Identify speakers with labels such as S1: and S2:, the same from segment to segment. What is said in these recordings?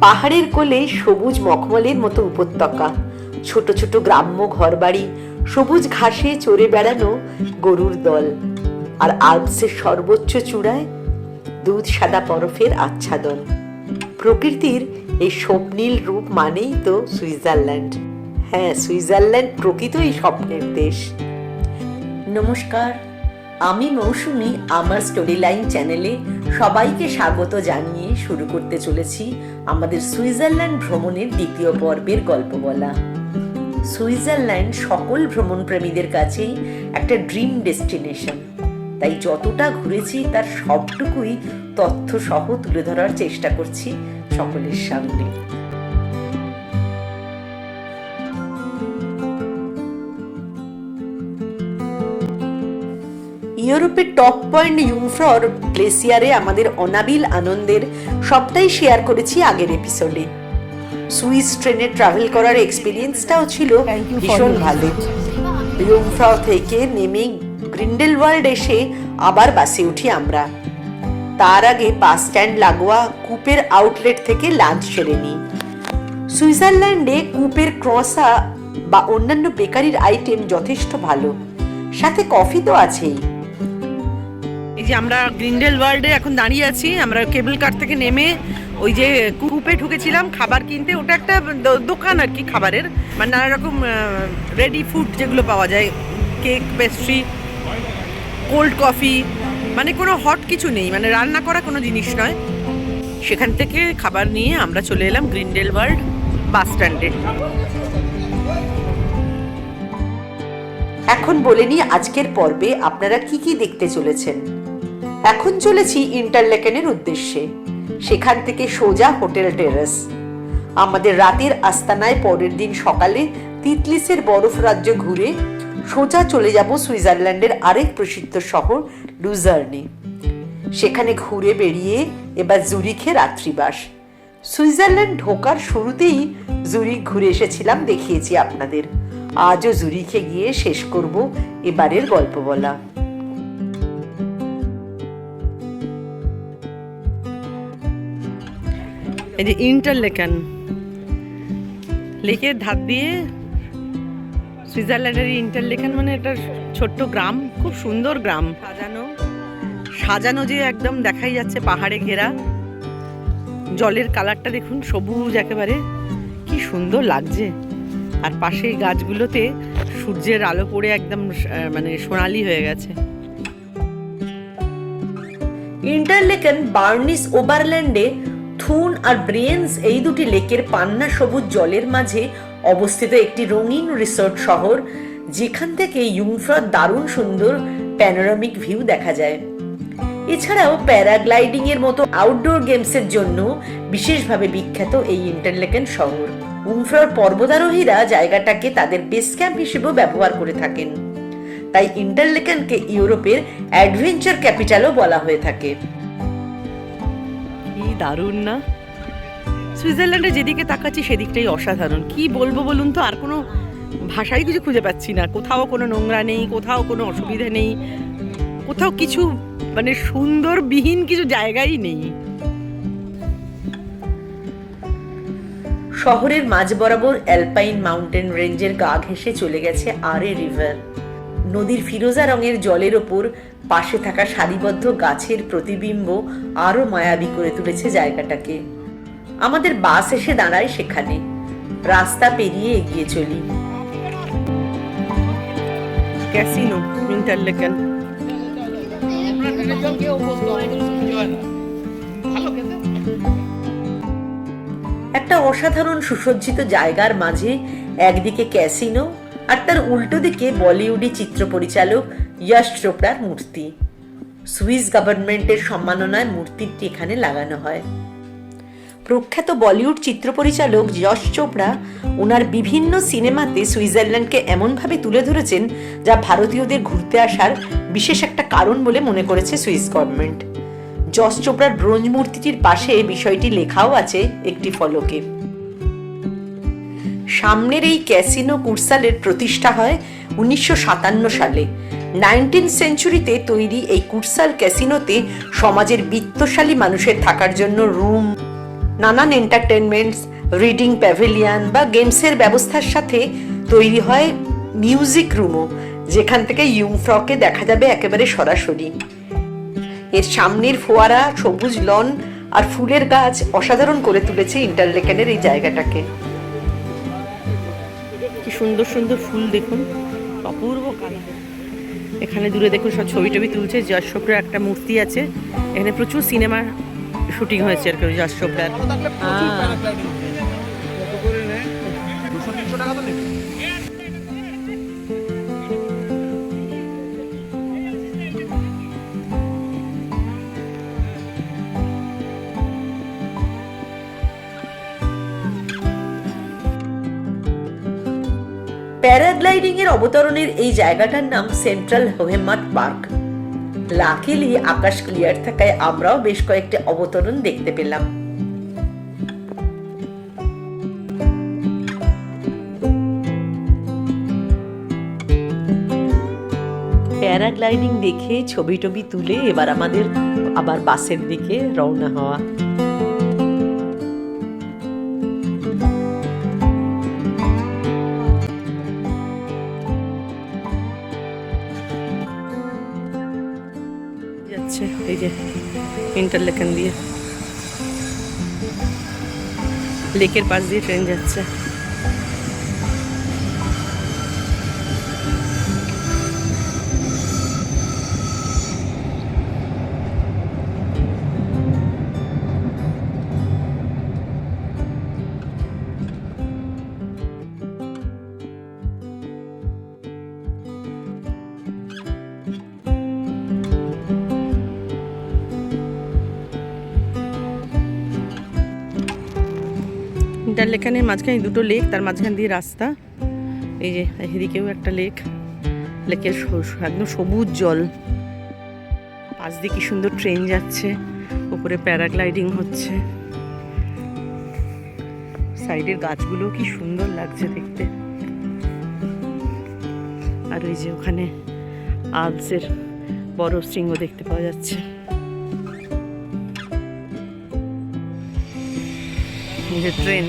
S1: পাহাড়ের কোলে সবুজ মখমলের মতো উপত্যকা, ছোট ছোট গ্রাম্য ঘরবাড়ি, সবুজ ঘাসে চড়ে বেড়ানো গরুর দল, আর আল্পসের সর্বোচ্চ চূড়ায় দুধ সাদা বরফের আচ্ছাদন। প্রকৃতির এই স্বপ্নীল রূপ মানেই তো সুইজারল্যান্ড। হ্যাঁ, সুইজারল্যান্ড প্রকৃতই স্বপ্নের দেশ। নমস্কার, আমি মৌসুমী। আমার স্টোরি লাইন চ্যানেলে সবাইকে স্বাগত জানিয়ে শুরু করতে চলেছি আমাদের সুইজারল্যান্ড ভ্রমণের দ্বিতীয় পর্বের গল্প বলা। সুইজারল্যান্ড সকল ভ্রমণপ্রেমীদের কাছেই একটা ড্রিম ডেস্টিনেশন, তাই যতটা ঘুরেছি তার সবটুকুই তথ্য সহ তুলে ধরার চেষ্টা করছি সকলের সামনে। ইউরোপের টপ পয়েন্ট ইউংফ্রর গ্লেসিয়ারে আমাদের অনাবিল আনন্দের সবটাই শেয়ার করেছি আগের এপিসোডে। সুইস ট্রেনে ট্রাভেল করার এক্সপিরিয়েন্সটাও ছিল ভীষণ ভালো। ইউংফ্রর থেকে নেমে গ্রিন্ডেলওয়াল্ড এসে আবার বাসে উঠি আমরা। তার আগে বাস স্ট্যান্ড লাগোয়া কুপের আউটলেট থেকে লাঞ্চ সেরে নিই। সুইজারল্যান্ডে কুপের ক্রসা বা অন্যান্য বেকারির আইটেম যথেষ্ট ভালো, সাথে কফি তো আছেই।
S2: এই যে আমরা গ্রিন্ডেলওয়াল্ডে এখন দাঁড়িয়ে আছি। আমরা কেবল কার থেকে নেমে ওই যে কুপে ঢুকেছিলাম খাবার কিনতে। ওটা একটা দোকান আর কি খাবারের, মানে নানা রকম রেডি ফুড যেগুলো পাওয়া যায়, কেক, পেস্ট্রি, কোল্ড কফি, মানে কোনো হট কিছু নেই, মানে রান্না করা কোনো জিনিস নয়। সেখান থেকে খাবার নিয়ে আমরা চলে এলাম গ্রিন্ডেলওয়াল্ড বাস স্ট্যান্ডে।
S1: এখন বলে নিই আজকের পর্বে আপনারা কি কি দেখতে চলেছেন। এখন চলেছি ইন্টারলেকেনের উদ্দেশ্যে, সেখান থেকে সোজা হোটেল টেরাস। আমাদের রাতের আস্তানায় পরের দিন সকালে তিতলিসের বরফ রাজ্য ঘুরে সোজা চলে যাব সুইজারল্যান্ডের আরেক প্রসিদ্ধ শহর লুজার্নে। সেখানে ঘুরে বেরিয়ে এবার জুরিখে রাত্রিবাস। সুইজারল্যান্ড ঢোকার শুরুতেই জুরিখ ঘুরে এসেছিলাম, দেখিয়েছি আপনাদের। আজও জুরিখে গিয়ে শেষ করব এবারের গল্প বলা।
S2: এই যে ইন্টারলেকেন, লেকের ধার দিয়ে সুইজারল্যান্ডের ইন্টারলেকেন, মানে একটা ছোট্ট গ্রাম, খুব সুন্দর গ্রাম, সাজানো যে একদম দেখাই যাচ্ছে পাহাড়ে ঘেরা। জলের কালারটা দেখুন, সবুজ একেবারে, কি সুন্দর লাগছে। আর পাশে গাছগুলোতে সূর্যের আলো পড়ে একদম মানে সোনালি হয়ে গেছে।
S1: ইন্টারলেকেন বার্নিস ওভারল্যান্ডে থুন আর ব্রিয়েন্স এই দুটি লেকের পান্না সবুজ জলের মাঝে অবস্থিত একটি রঙিন রিসোর্ট শহর, যেখান থেকে ইউংফ্রর দারুণ সুন্দর প্যানোরামিক ভিউ দেখা যায়। এছাড়াও প্যারাগ্লাইডিং এর মতো আউটডোর গেমসের জন্য বিশেষভাবে বিখ্যাত এই ইন্টারলেকেন শহর। ইউংফ্রর পর্বতারোহীরা জায়গাটাকে তাদের বেস ক্যাম্প হিসেবেও ব্যবহার করে থাকেন, তাই ইন্টারলেকেনকে ইউরোপের অ্যাডভেঞ্চার ক্যাপিটালও বলা হয়ে থাকে।
S2: কি দারুণ না! সুইজারল্যান্ডে যেদিকে তাকাচ্ছি সেদিকটাই অসাধারণ। কি বলবো বলুন তো, আর কোনো ভাষাই কিছু খুঁজে পাচ্ছি না। কোথাও কোনো নোংরা নেই, কোথাও কোনো অসুবিধা নেই, কোথাও কিছু মানে সুন্দর বিহীন কিছু জায়গাই নেই।
S1: শহরের মাঝ বরাবর অ্যালপাইন মাউন্টেন রেঞ্জের গা ঘেঁষে চলে গেছে আরে রিভার। নদীর ফিরোজা রঙের জলের ওপর পাশে থাকা সারিবদ্ধ গাছের প্রতিবিম্ব আরো মায়াবী করে তুলেছে জায়গাটাকে। আমাদের বাস এসে দাঁড়ায় সেখানে। রাস্তা পেরিয়ে এগিয়ে চলি।
S2: Casino Interlaken.
S1: একটা অসাধারণ সুসজ্জিত জায়গার মাঝে একদিকে ক্যাসিনো আর তার উল্টো দিকে বলিউডি চিত্র পরিচালক যশ চোপড়ার মূর্তি। সুইস গভর্নমেন্টের সম্মাননায় মূর্তিটি এখানে লাগানো হয়। প্রখ্যাত বলিউড চিত্র পরিচালক যশ চোপড়া ওনার বিভিন্ন সিনেমাতে সুইজারল্যান্ডকে এমনভাবে তুলে ধরেছেন যা ভারতীয়দের ঘুরতে আসার বিশেষ একটা কারণ বলে মনে করেছে সুইস গভর্নমেন্ট। যশ চোপড়ার ব্রোঞ্জ মূর্তিটির পাশে বিষয়টি লেখাও আছে একটি ফলকে। সামনের এই ক্যাসিনো কুরসালের প্রতিষ্ঠা হয় 1957 সালে। 19th সেঞ্চুরিতে তৈরি এই কুরসাল ক্যাসিনোতে সমাজের বিত্তশালী মানুষের থাকার জন্য রুম, নানান এন্টারটেনমেন্টস, রিডিং প্যাভিলিয়ন বা গেমসের ব্যবস্থার সাথে তৈরি হয় মিউজিক রুমও, যেখান থেকে ইয়ুংফ্রকে দেখা যাবে একেবারে সরাসরি। এর সামনের ফোয়ারা, সবুজ লন আর ফুলের গাছ অসাধারণ করে তুলেছে ইন্টারলেকেনের এই জায়গাটাকে।
S2: কি সুন্দর সুন্দর ফুল দেখুন, অপূর্ব কালার। এখানে দূরে দেখুন সব ছবি টবি তুলছে। যশ চোপড়ার একটা মূর্তি আছে, এখানে প্রচুর সিনেমার শুটিং হয়েছে আর কি যশ চোপড়ার।
S1: প্যারাগ্লাইডিং এর অবতরণের এই জায়গাটার নাম সেন্ট্রাল হোহেমাট পার্ক। লাকিলি আকাশ ক্লিয়ার থাকায় আমরাও বেশ কয়েকটি অবতরণ দেখতে পেলাম। প্যারাগ্লাইডিং দেখে ছবি টবি তুলে এবার আমাদের আবার বাসের দিকে রওনা হওয়া।
S2: যাচ্ছে এই যে ইন্টারলেকেন দিয়ে, লেকের পাশ দিয়ে ট্রেন যাচ্ছে। ইন্টারলেকেনের মাঝখানে দুটো লেক, তার মাঝখান দিয়ে রাস্তা। এই যে এদিকেও একটা লেক, লেকের একদম সবুজ জল, পাশ দিয়ে কি সুন্দর ট্রেন যাচ্ছে, উপরে প্যারাগ্লাইডিং হচ্ছে, সাইডের গাছগুলো কি সুন্দর লাগছে দেখতে। আর ওই যে ওখানে আলপসের বড় শৃঙ্গ দেখতে পাওয়া যাচ্ছে। ট্রেন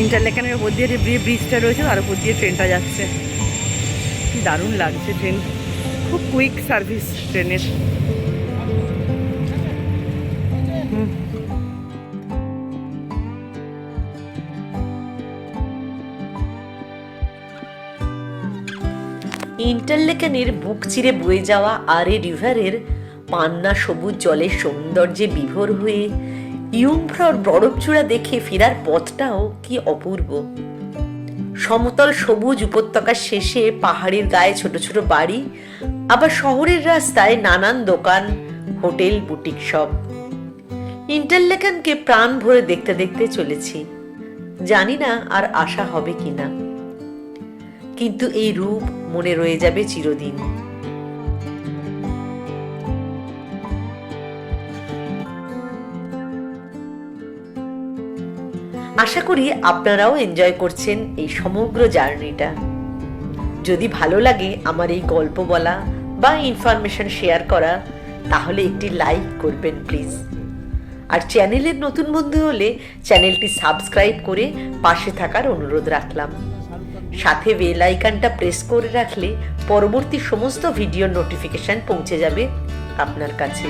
S2: ইন্টারলেকেনের ওপর দিয়ে যে ব্রিজটা রয়েছে তার উপর দিয়ে ট্রেনটা যাচ্ছে। কি দারুণ লাগছে ট্রেন, খুব কুইক সার্ভিস ট্রেনের।
S1: ইন্টারলেকেনের বুক চিরে বয়ে যাওয়া আরে রিভারের পান্না সবুজ জলের সৌন্দর্যে বিভোর হয়ে ইয়ুংফ্রর বরফচূড়া দেখে ফেরার পথটাও কি অপূর্ব। সমতল সবুজ উপত্যকার শেষে পাহাড়ের গায়ে ছোট ছোট বাড়ি, আবার শহরের রাস্তায় নানান দোকান, হোটেল, বুটিক সব। ইন্টারলেকেনকে প্রাণ ভরে দেখতে দেখতে চলেছি। জানি না আর আশা হবে কিনা, কিন্তু এই রূপ মনে রয়ে যাবে চিরদিন। আশা করি আপনারাও এনজয় করছেন এই সমগ্র জার্নিটা। যদি ভালো লাগে আমার এই গল্প বলা বা ইনফরমেশন শেয়ার করা, তাহলে একটি লাইক করবেন প্লিজ। আর চ্যানেলের নতুন বন্ধু হলে চ্যানেলটি সাবস্ক্রাইব করে পাশে থাকার অনুরোধ রাখলাম। সাথে বেল আইকনটা প্রেস করে রাখলে পরবর্তী সমস্ত ভিডিওর নোটিফিকেশন পৌঁছে যাবে আপনার কাছে।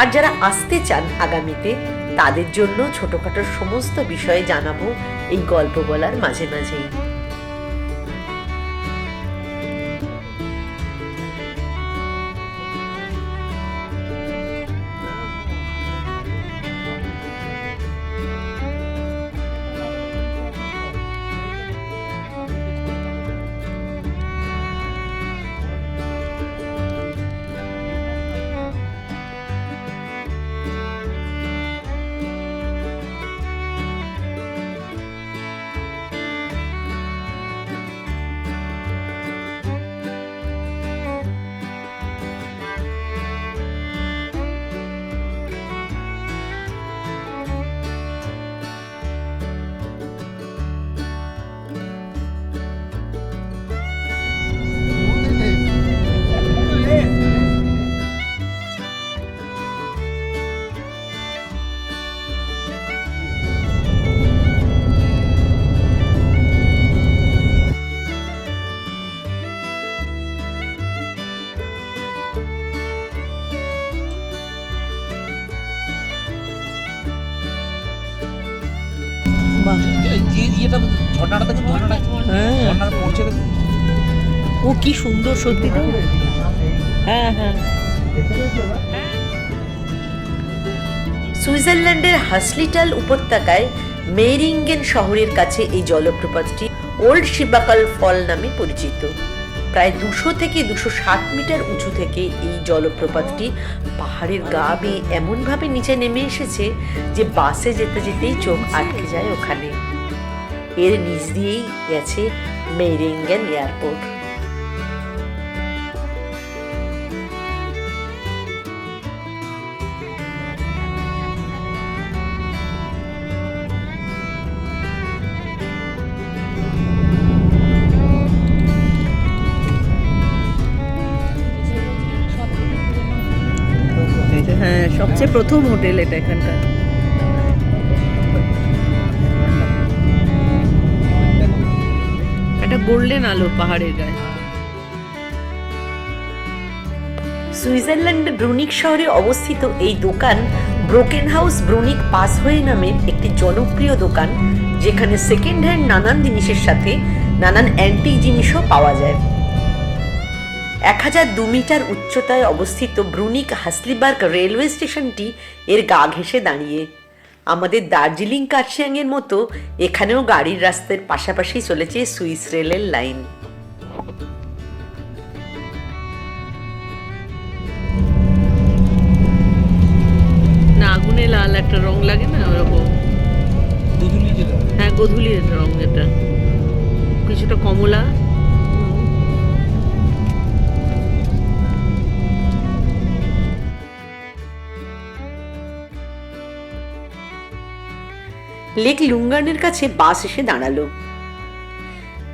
S1: আর যারা আসতে চান আগামীতে, তাদের জন্য ছোটখাটো সমস্ত বিষয়ে জানাবো এই গল্প বলার মাঝে মাঝেই।
S2: বাবা
S3: ঝর্ণাটা দেখুন, ঝর্ণাটা
S2: হ্যাঁ
S3: ঝর্ণাটা পড়ছে দেখুন।
S2: ও কি সুন্দর সত্যি তো। হ্যাঁ হ্যাঁ
S1: সুইজারল্যান্ডের হাসলিটাল উপত্যকায় মেরিঙ্গেন শহরের কাছে এই জলপ্রপাতটি ওল্ড শিবাকাল ফল নামে পরিচিত। প্রায় 200 থেকে 260 মিটার উঁচু থেকে এই জলপ্রপাতটি পাহাড়ের গা বেয়ে এমনভাবে নিচে নেমে এসেছে যে বাসে যেতে যেতেই চোখ আটকে যায় ওখানে। এর নিচ দিয়েই গেছে মেরিঙ্গেন এয়ারপোর্ট।
S2: হ্যাঁ সবচেয়ে প্রথম হোটেল এটা এখানকার। একটা গোল্ডেন আলো পাহাড়ের গায়ে।
S1: সুইজারল্যান্ডের ব্রুনিক শহরে অবস্থিত এই দোকান ব্রোকেন হাউস ব্রুনিক পাসওয়ে নামের একটি জনপ্রিয় দোকান, যেখানে সেকেন্ড হ্যান্ড নানান জিনিসের সাথে নানান অ্যান্টিক জিনিসও পাওয়া যায়। 1002 মিটার উচ্চতায় অবস্থিত ব্রুনিক হাসলিবার্গ রেলওয়ে স্টেশনটি এর গা ঘেঁষে দাঁড়িয়ে। আমাদের দার্জিলিং কার্শিয়াংয়ের মতো এখানেও গাড়ির রাস্তার পাশাপাশি চলেছে সুইস রেলের লাইন।
S2: না আগুনে লাল একটা রং লাগে না ওরকম।
S3: দুধুলি যেটা
S2: হ্যাঁ গোধূলির রং, এটা কিছুটা কমলা।
S1: লেক লুঙ্গানের কাছে বাস এসে দাঁড়ালো।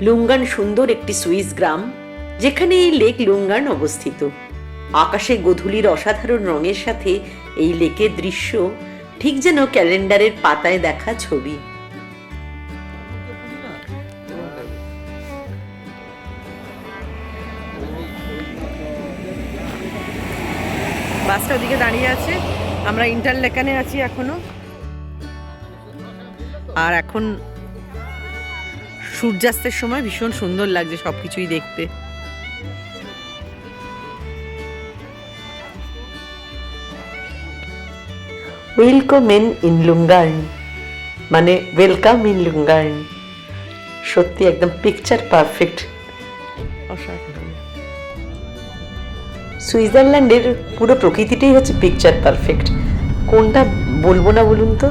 S1: লুঙ্গান সুন্দর একটি সুইস গ্রাম, যেখানে এই লেক লুঙ্গান অবস্থিত। আকাশে গোধূলির অসাধারণ রঙের সাথে এই লেকের দৃশ্য ঠিক যেন ক্যালেন্ডারের পাতায় দেখা ছবি।
S2: বাসটা ওদিকে দাঁড়িয়ে আছে, আমরা ইন্টারলেকানে আছি এখনো। আর এখন সূর্যাস্তের সময় ভীষণ সুন্দর লাগছে সবকিছুই দেখতে।
S1: ওয়েলকামেন ইন লুঙ্গার্ন মানে ওয়েলকাম ইন লুঙ্গার্ন, সত্যি একদম পিকচার পারফেক্ট।
S2: অসাধারণ।
S1: সুইজারল্যান্ডের পুরো প্রকৃতিটাই হচ্ছে পিকচার পারফেক্ট। কোনটা বলবো না বলুন তো।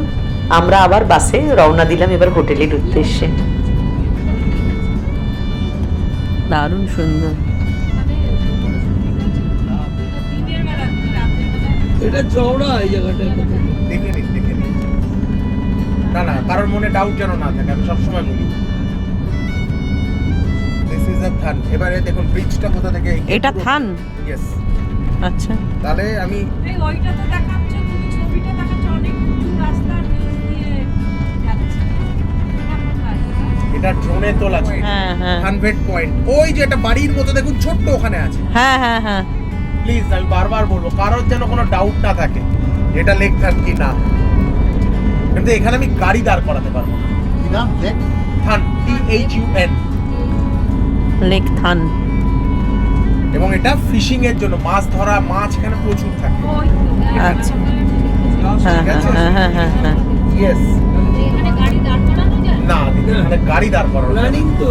S1: আমরা আবার বাসে রওনা দিলাম এবার হোটেলের উদ্দেশ্যে।
S2: দারুণ সুন্দর।
S3: এটা চওড়া এই জায়গাটা দেখে নিন, দেখে নিন। না না, কারোর মনে ডাউট যেন না থাকে, আমি সবসময় বলি দিস ইজ আ থান। এবারে দেখুন ব্রিজটা কোথা থেকে।
S2: এটা থান?
S3: ইয়েস।
S2: আচ্ছা
S3: তাহলে আমি
S4: এই ওইটা তো দেখাচ্ছে, তুমি ছবিটা দেখাচ্ছে অনেক দূর রাস্তার নিচ দিয়ে যাচ্ছে। এটা কোথায়?
S3: এটা ড্রোনে তোলা আছে।
S2: হ্যাঁ হ্যাঁ
S3: থানভেট পয়েন্ট, ওই যে একটা বাড়ির মতো দেখুন ছোট্ট ওখানে আছে।
S2: হ্যাঁ হ্যাঁ হ্যাঁ।
S3: প্লিজ আমি বারবার বলবো, কারোর যেন কোনো ডাউট না থাকে এটা লেক থান কি না। কিন্তু এখানে আমি গাড়ি দাঁড় করাতে পারবো না। কি নাম? লেক থান, THUN।
S2: লেক থান।
S3: এবং এটা ফিশিং এর জন্য, মাছ ধরা, মাছ এখানে প্রচুর থাকে।
S4: ওই তো,
S2: আচ্ছা।
S4: এখানে
S2: হ্যাঁ হ্যাঁ হ্যাঁ হ্যাঁ হ্যাঁ হ্যাঁ।
S3: ইয়েস।
S4: এখানে গাড়ি দাঁড় করানো যায়?
S3: না দিদি, এখানে গাড়ি দাঁড় করানো প্ল্যানিং তো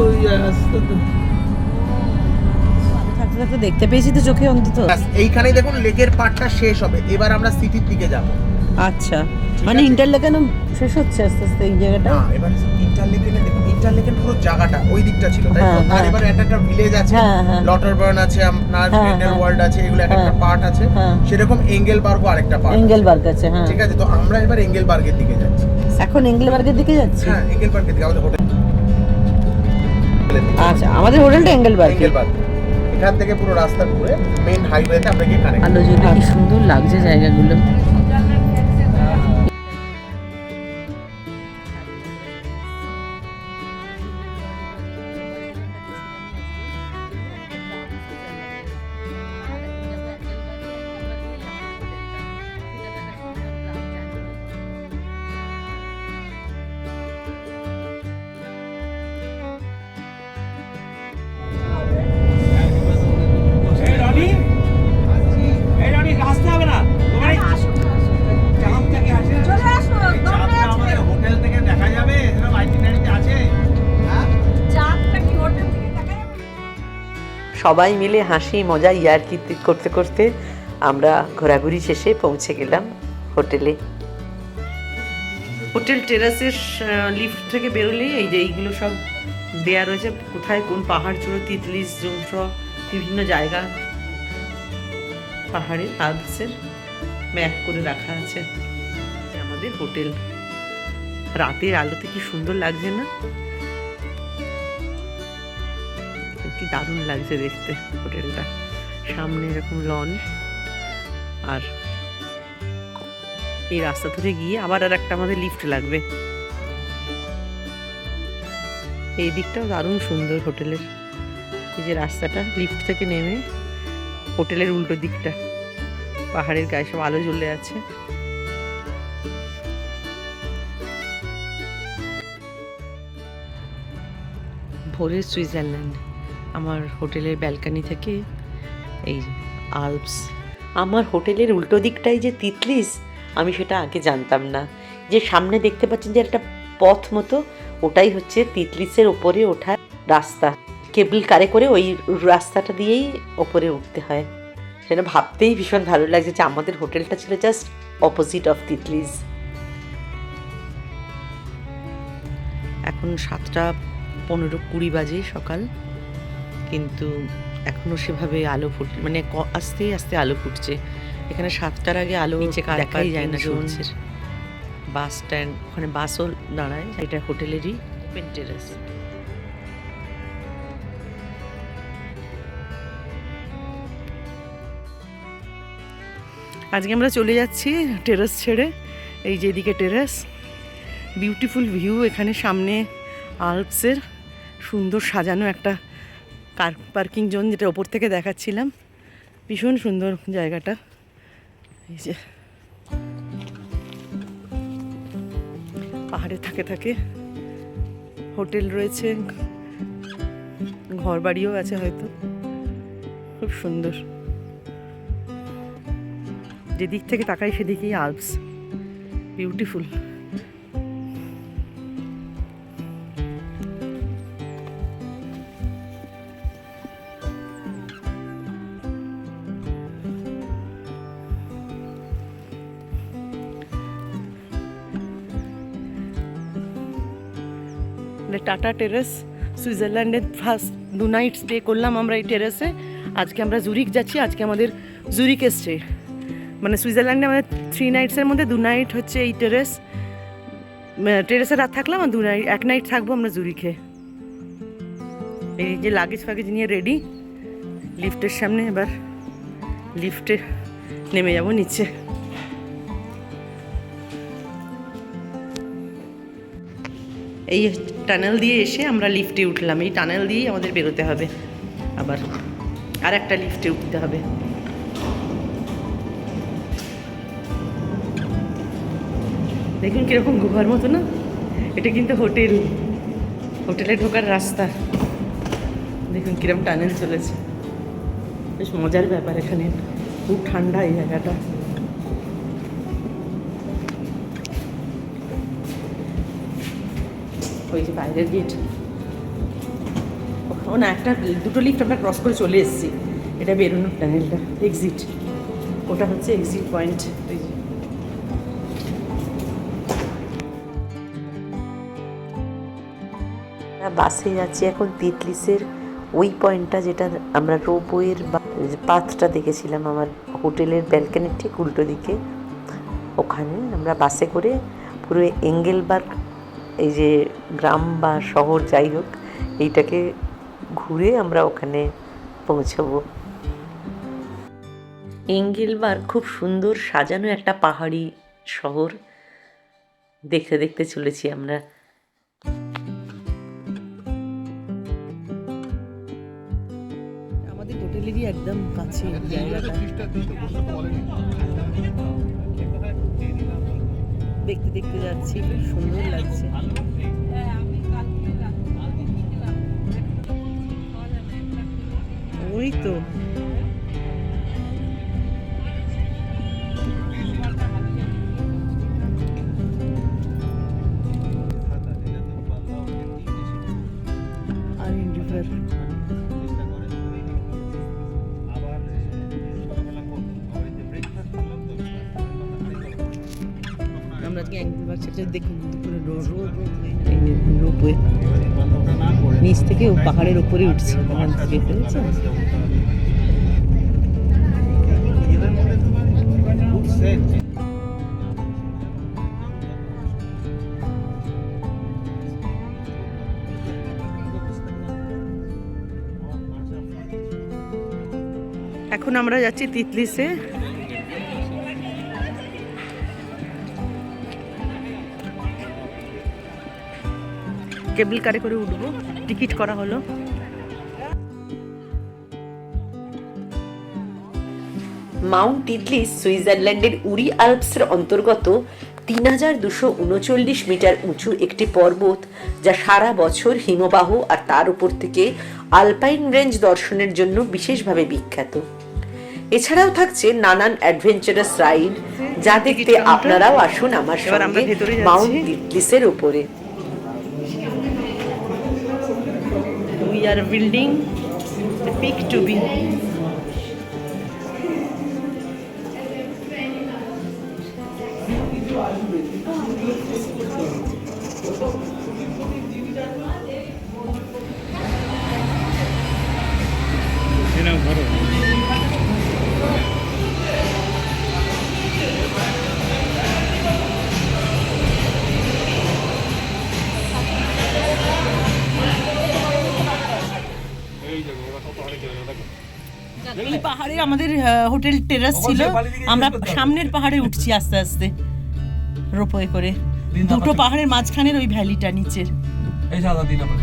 S2: থাকতে থাকতে দেখতে পেয়েছি তো চোখে অন্তত।
S3: এইখানেই দেখুন লেকের পাড়টা শেষ হবে। এবার আমরা সিটির দিকে যাব।
S2: আচ্ছা মানে ইন্টারলেকানো শেষ হচ্ছে আস্তে আস্তে এই জায়গাটা।
S3: না এবার ইন্টারলেকেনে দেখুন, ইন্টারলেকের পুরো জায়গাটা ওই দিকটা ছিল, তাই
S2: হ্যাঁ,
S3: তো। আর
S2: হ্যাঁ।
S3: এবার একটা ভিলেজ আছে,
S2: হ্যাঁ, হ্যাঁ।
S3: লটারবার্ন আছে, আপনার
S2: হ্যাঁ,
S3: গ্রিন্ডেল
S2: হ্যাঁ।
S3: ওয়ার্ল্ড আছে, এগুলো একটা
S2: হ্যাঁ।
S3: পার্ট আছে।
S2: হ্যাঁ।
S3: সেরকম এঙ্গেলবার্গও আরেকটা পার্ট।
S2: এঙ্গেলবার্গ আছে, হ্যাঁ।
S3: ঠিক আছে, তো আমরা এবার এঙ্গেলবার্গের দিকে যাচ্ছি।
S2: এখন এঙ্গেলবার্গের দিকে যাচ্ছি।
S3: হ্যাঁ এঙ্গেলবার্গের দিকে আমাদের হোটেল।
S2: আচ্ছা আমাদের হোটেলটা এঙ্গেলবার্গ।
S3: এঙ্গেলবার্গ এখান থেকে পুরো রাস্তা ঘুরে মেইন হাইওয়েতে আমরা গিয়ে কানেক্ট।
S2: আলো জ্বলে কি সুন্দর লাগছে জায়গাগুলো।
S3: রাস্তা হবে না তোমার
S4: আসুন
S3: চাঁদ থেকে আসে
S4: চলে আসুন
S3: চাঁদটা আমাদের হোটেল থেকে দেখা যাবে এরকম আইটিনারিতে আছে হ্যাঁ
S4: চাঁদটা কি হোটেল থেকে দেখা যাবে?
S1: সবাই মিলে হাসি মজা ইয়ার্কি করতে করতে আমরা ঘোরাঘুরি শেষে পৌঁছে গেলাম হোটেলে।
S2: হোটেল টেরাসের লিফট থেকে বেরোলেই এই যে এইগুলো সব দেয়া রয়েছে, কোথায় কোন পাহাড় চূড়ো, তিতলিস জংস, বিভিন্ন জায়গা পাহাড়ে আলপসের ম্যাপ করে রাখা আছে। আমাদের হোটেল রাতের আলোতে কি সুন্দর লাগছে না? কি দারুণ লাগছে দেখতে হোটেলটা। সামনে এরকম লন, আর এই রাস্তা ধরে গিয়ে আবার আর একটা আমাদের লিফট লাগবে। এই দিকটাও দারুণ সুন্দর হোটেলের, এই যে রাস্তাটা লিফট থেকে নেমে হোটেলের উল্টো দিকটা পাহাড়ের গায়ে সব আলো জ্বলে আছে। ভোরের সুইজারল্যান্ড, আমার হোটেলের ব্যালকনি থেকে এই আলপস।
S1: আমার হোটেলের উল্টো দিকটাই যে তিতলিস, আমি সেটা আগে জানতাম না। যে সামনে দেখতে পাচ্ছেন যে একটা পথ মতো, ওটাই হচ্ছে তিতলিসের ওপরে ওঠার রাস্তা। কেবল কারে করে ওই রাস্তাটা দিয়েই ওপরে উঠতে হয়। সেটা ভাবতেই ভীষণ ভালো লাগছে যে আমাদের হোটেলটা ছিল জাস্ট অপোজিট অফ তিতলিস।
S2: এখন 7:15-20 বাজে সকাল, কিন্তু এখনো সেভাবে আলো ফুটে, মানে আস্তে আস্তে আলো ফুটছে। এখানে 7টার আগে আলো নিচে দেখাই যায় না সূর্যের। বাস স্ট্যান্ড, ওখানে বাসও দাঁড়ায়। এটা হোটেলেরই ওপেন টেরেস। আজকে আমরা চলে যাচ্ছি টেরেস ছেড়ে। এই যে এদিকে টেরেস, বিউটিফুল ভিউ। এখানে সামনে আলপসের সুন্দর সাজানো একটা কার পার্কিং জোন, যেটা ওপর থেকে দেখাচ্ছিলাম। ভীষণ সুন্দর জায়গাটা। এই যে পাহাড়ে থাকে থাকে হোটেল রয়েছে, ঘর বাড়িও আছে হয়তো। খুব সুন্দর, যেদিক থেকে তাকাই সেদিকেই আলপস, বিউটিফুল। টাটা টেরেস, সুইজারল্যান্ডে ফার্স্ট 2 নাইট স্টে করলাম আমরা এই টেরেসে। আজকে আমরা জুরিক যাচ্ছি। আজকে আমাদের জুরিকে স্টে, মানে সুইজারল্যান্ডে আমাদের 3 নাইটসের মধ্যে 2 নাইট হচ্ছে এই টেরেসে রাত থাকলাম, আর 1 নাইট থাকবো আমরা জুরিকে। এই যে লাগেজ ফাগেজ নিয়ে রেডি, লিফটের সামনে। এবার লিফটে নেমে যাবো নিচে। এই টানেল দিয়ে এসে আমরা লিফটে উঠলাম। এই টানেল দিয়েই আমাদের বেরোতে হবে, আবার আর একটা লিফটে উঠতে হবে। দেখুন কিরকম গুহার মতো না? এটা কিন্তু হোটেলে ঢোকার রাস্তা। দেখুন কিরকম টানেল চলেছে, বেশ মজার ব্যাপার। এখানে খুব ঠান্ডা এই জায়গাটা। ওই যে বাইরের গেট, ও না, দুটো লিফট আমরা ক্রস করে চলে এসেছি। এটা বেরোনোর টানেলটা, এক্সিট। ওটা হচ্ছে এক্সিট পয়েন্ট। ওই যে
S1: বাসে যাচ্ছি এখন তিতলিসের ওই পয়েন্টটা, যেটা আমরা রোপওয়ের পাথটা দেখেছিলাম আমার হোটেলের ব্যালকনির ঠিক উল্টো দিকে। ওখানে আমরা বাসে করে পুরো এঙ্গেলবার্গ, এই যে গ্রাম বা শহর যাই হোক, এইটাকে ঘুরে আমরা ওখানে পৌঁছবো। এঙ্গেলবার্গ খুব সুন্দর সাজানো একটা পাহাড়ি শহর। দেখতে দেখতে চলেছি আমরা।
S2: আমাদের হোটেলেরই একদম কাছে জায়গাটা। দেখতে দেখতে যাচ্ছি, খুব সুন্দর লাগছে।
S4: আমি কালকে
S2: তো আমরা আজকে অ্যাঙ্গেল সেটা দেখুন দুপুরে রোপওয়ে নিচ থেকে ও পাহাড়ের উপরে উঠছে ওখান থেকে বুঝেছো? এখন আমরা যাচ্ছি তিতলিসে। কেবল কারে করে উঠবো, টিকিট করা হলো।
S1: মাউন্ট টিটলিস সুইজারল্যান্ডের উরি আল্পসের অন্তর্গত ৩,২৩৯ মিটার উঁচু একটি পর্বত, যা সারা বছর হিমবাহ আর তার উপর থেকে আলপাইন রেঞ্জ দর্শনের জন্য বিশেষভাবে বিখ্যাত। এছাড়াও থাকছে নানান অ্যাডভেঞ্চারাস রাইড, যা দেখতে আপনারাও আসুন আমার সঙ্গে মাউন্ট টিটলিসের উপরে।
S2: We are building the peak to be. এই পাহাড়ে আমাদের হোটেল টেরাস ছিল, আমরা সামনের পাহাড়ে উঠছি আস্তে আস্তে রোপওয়ে করে। দুটো পাহাড়ের মাঝখানের ওই ভ্যালিটা নিচের।
S5: এই সাদা দিন আমরা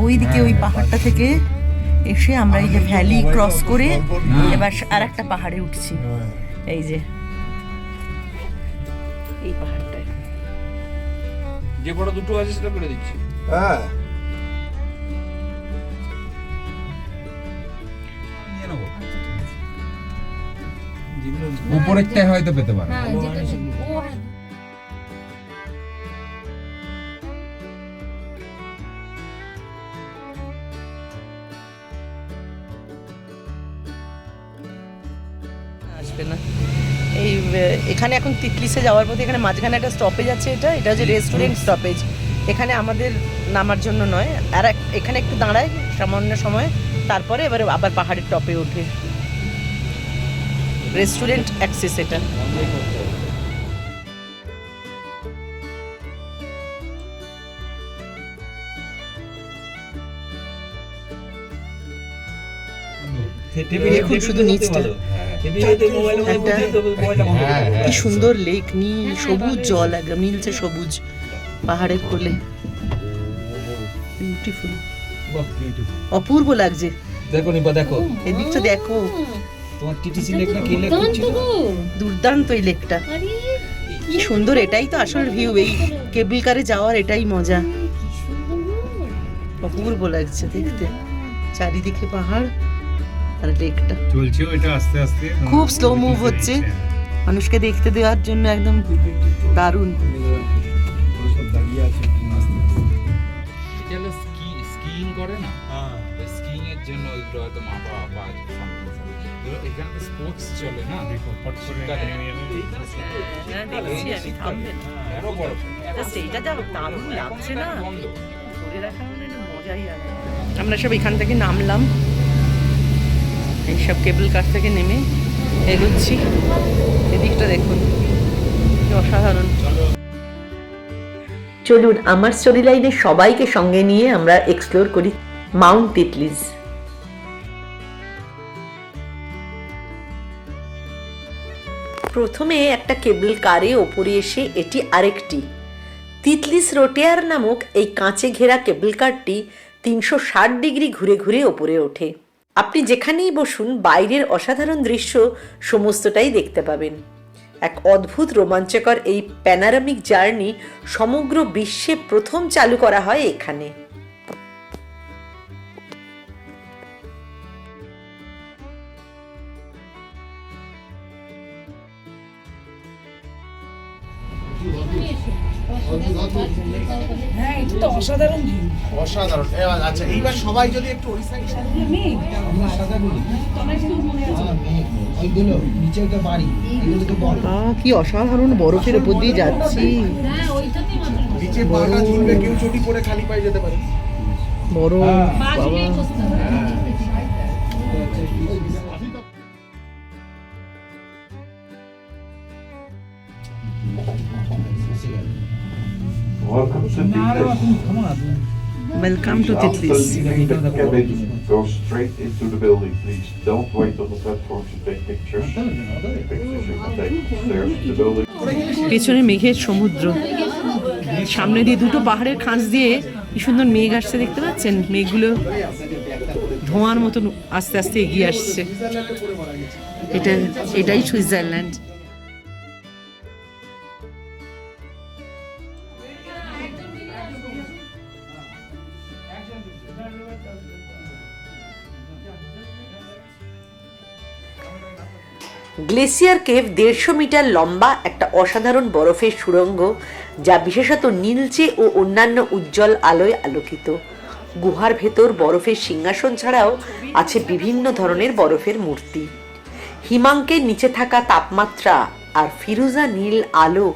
S2: ওইদিকে ওই পাহাড়টা থেকে এসে আমরা এই যে ভ্যালি ক্রস করে এবার আর একটা পাহাড়ে উঠছি। এই যে এই পাহাড়টায়
S5: যে বড় দুটো আছে সেটা করে দিচ্ছি।
S3: হ্যাঁ
S5: উপরেরটাই হয়তো পেতে পারো।
S2: আসবে না। এই এখানে এখন তিতলিসে যাওয়ার পথে এখানে মাঝখানে একটা স্টপেজ আছে, এটা হচ্ছে রেস্টুরেন্ট স্টপেজ। এখানে আমাদের নামার জন্য নয়, আর এখানে একটু দাঁড়ায় সামান্য সময়, তারপরে এবারে আবার পাহাড়ের টপে ওঠে। রেস্টুরেন্ট অ্যাক্সেস এটা। দেখুন শুধু নিচটা, কি সুন্দর লেক, নীল সবুজ জল, একদম নীলচে সবুজ পাহাড়ের কোলে। বিউটিফুল, অপূর্ব লাগছে।
S5: দেখো নিপা, দেখো
S2: এদিকটা দেখো,
S5: তোমার টিটিসি লেক না কি লেক হচ্ছে?
S2: দুর্দান্ত এই লেকটা, কি সুন্দর। এটাই তো আসল ভিউ, এই কেবল কারে যাওয়ার এটাই মজা। অপূর্ব লাগছে দেখতে, চারিদিকে পাহাড় আর লেকটা
S5: চলছে ওইটা আস্তে আস্তে,
S2: খুব স্লো মুভ হচ্ছে, মানুষকে দেখতে দেওয়ার জন্য একদম দারুণ।
S5: স্কিইং করে না, স্কিইং এর জন্য ওইগুলো হয়তো মাপা বা এখানে তো স্পোর্টস চলে না। দেখো ফট করে
S2: আমরা সব এখান থেকে নামলাম, এইসব কেবল কার থেকে নেমে এগোচ্ছি। এদিকটা দেখুন কি অসাধারণ।
S1: চলুন আমার স্টোরি লাইনে সবাইকে সঙ্গে নিয়ে আমরা এক্সপ্লোর করি মাউন্ট টিটলিস। প্রথমে একটা কেবল কারে ওপরে এসে এটি আরেকটি তিতলিস রোটেয়ার নামক এই কাঁচে ঘেরা কেবল কারটি 360 ডিগ্রি ঘুরে ঘুরে ওপরে ওঠে। আপনি যেখানেই বসুন বাইরের অসাধারণ দৃশ্য সমস্তটাই দেখতে পাবেন। এক অদ্ভুত রোমাঞ্চকর এই প্যানারামিক জার্নি সমগ্র বিশ্বে প্রথম চালু করা হয় এখানে।
S4: হ্যাঁ এটা তো অসাধারণ ভিউ।
S3: অসাধারণ। আচ্ছা এইবার সবাই যদি একটু ওই সাইড
S2: কি অসাধারণ বরফের উপর দিয়ে যাচ্ছি।
S4: হ্যাঁ ওইটাতেই মাত্র
S3: নিচে পাটা ঝুলবে, কেউ চটি পরে খালি পায়ে যেতে পারে।
S2: বরফ
S4: পা ঝুলিয়ে বসতে হবে।
S6: Welcome to Titlis.
S2: Welcome to Titlis.
S6: The cabin. Go straight into the building, please. Don't wait on the platform to take pictures. Pictures you can take upstairs to the building.
S2: পেছনে মেঘের সমুদ্র, সামনে দিয়ে দুটো পাহাড়ের খাঁজ দিয়ে কি সুন্দর মেঘ আসছে দেখতে পাচ্ছেন। মেঘগুলো ধোঁয়ার মতন আস্তে আস্তে এগিয়ে আসছে। এটাই সুইজারল্যান্ড।
S1: গ্লেসিয়ার কেভ 150 মিটার লম্বা একটা অসাধারণ বরফের সুড়ঙ্গ, যা বিশেষত নীলচে ও অন্যান্য উজ্জ্বল আলোয় আলোকিত। গুহার ভেতর বরফের সিংহাসন ছাড়াও আছে বিভিন্ন ধরনের বরফের মূর্তি। হিমাঙ্কের নিচে থাকা তাপমাত্রা আর ফিরোজা নীল আলো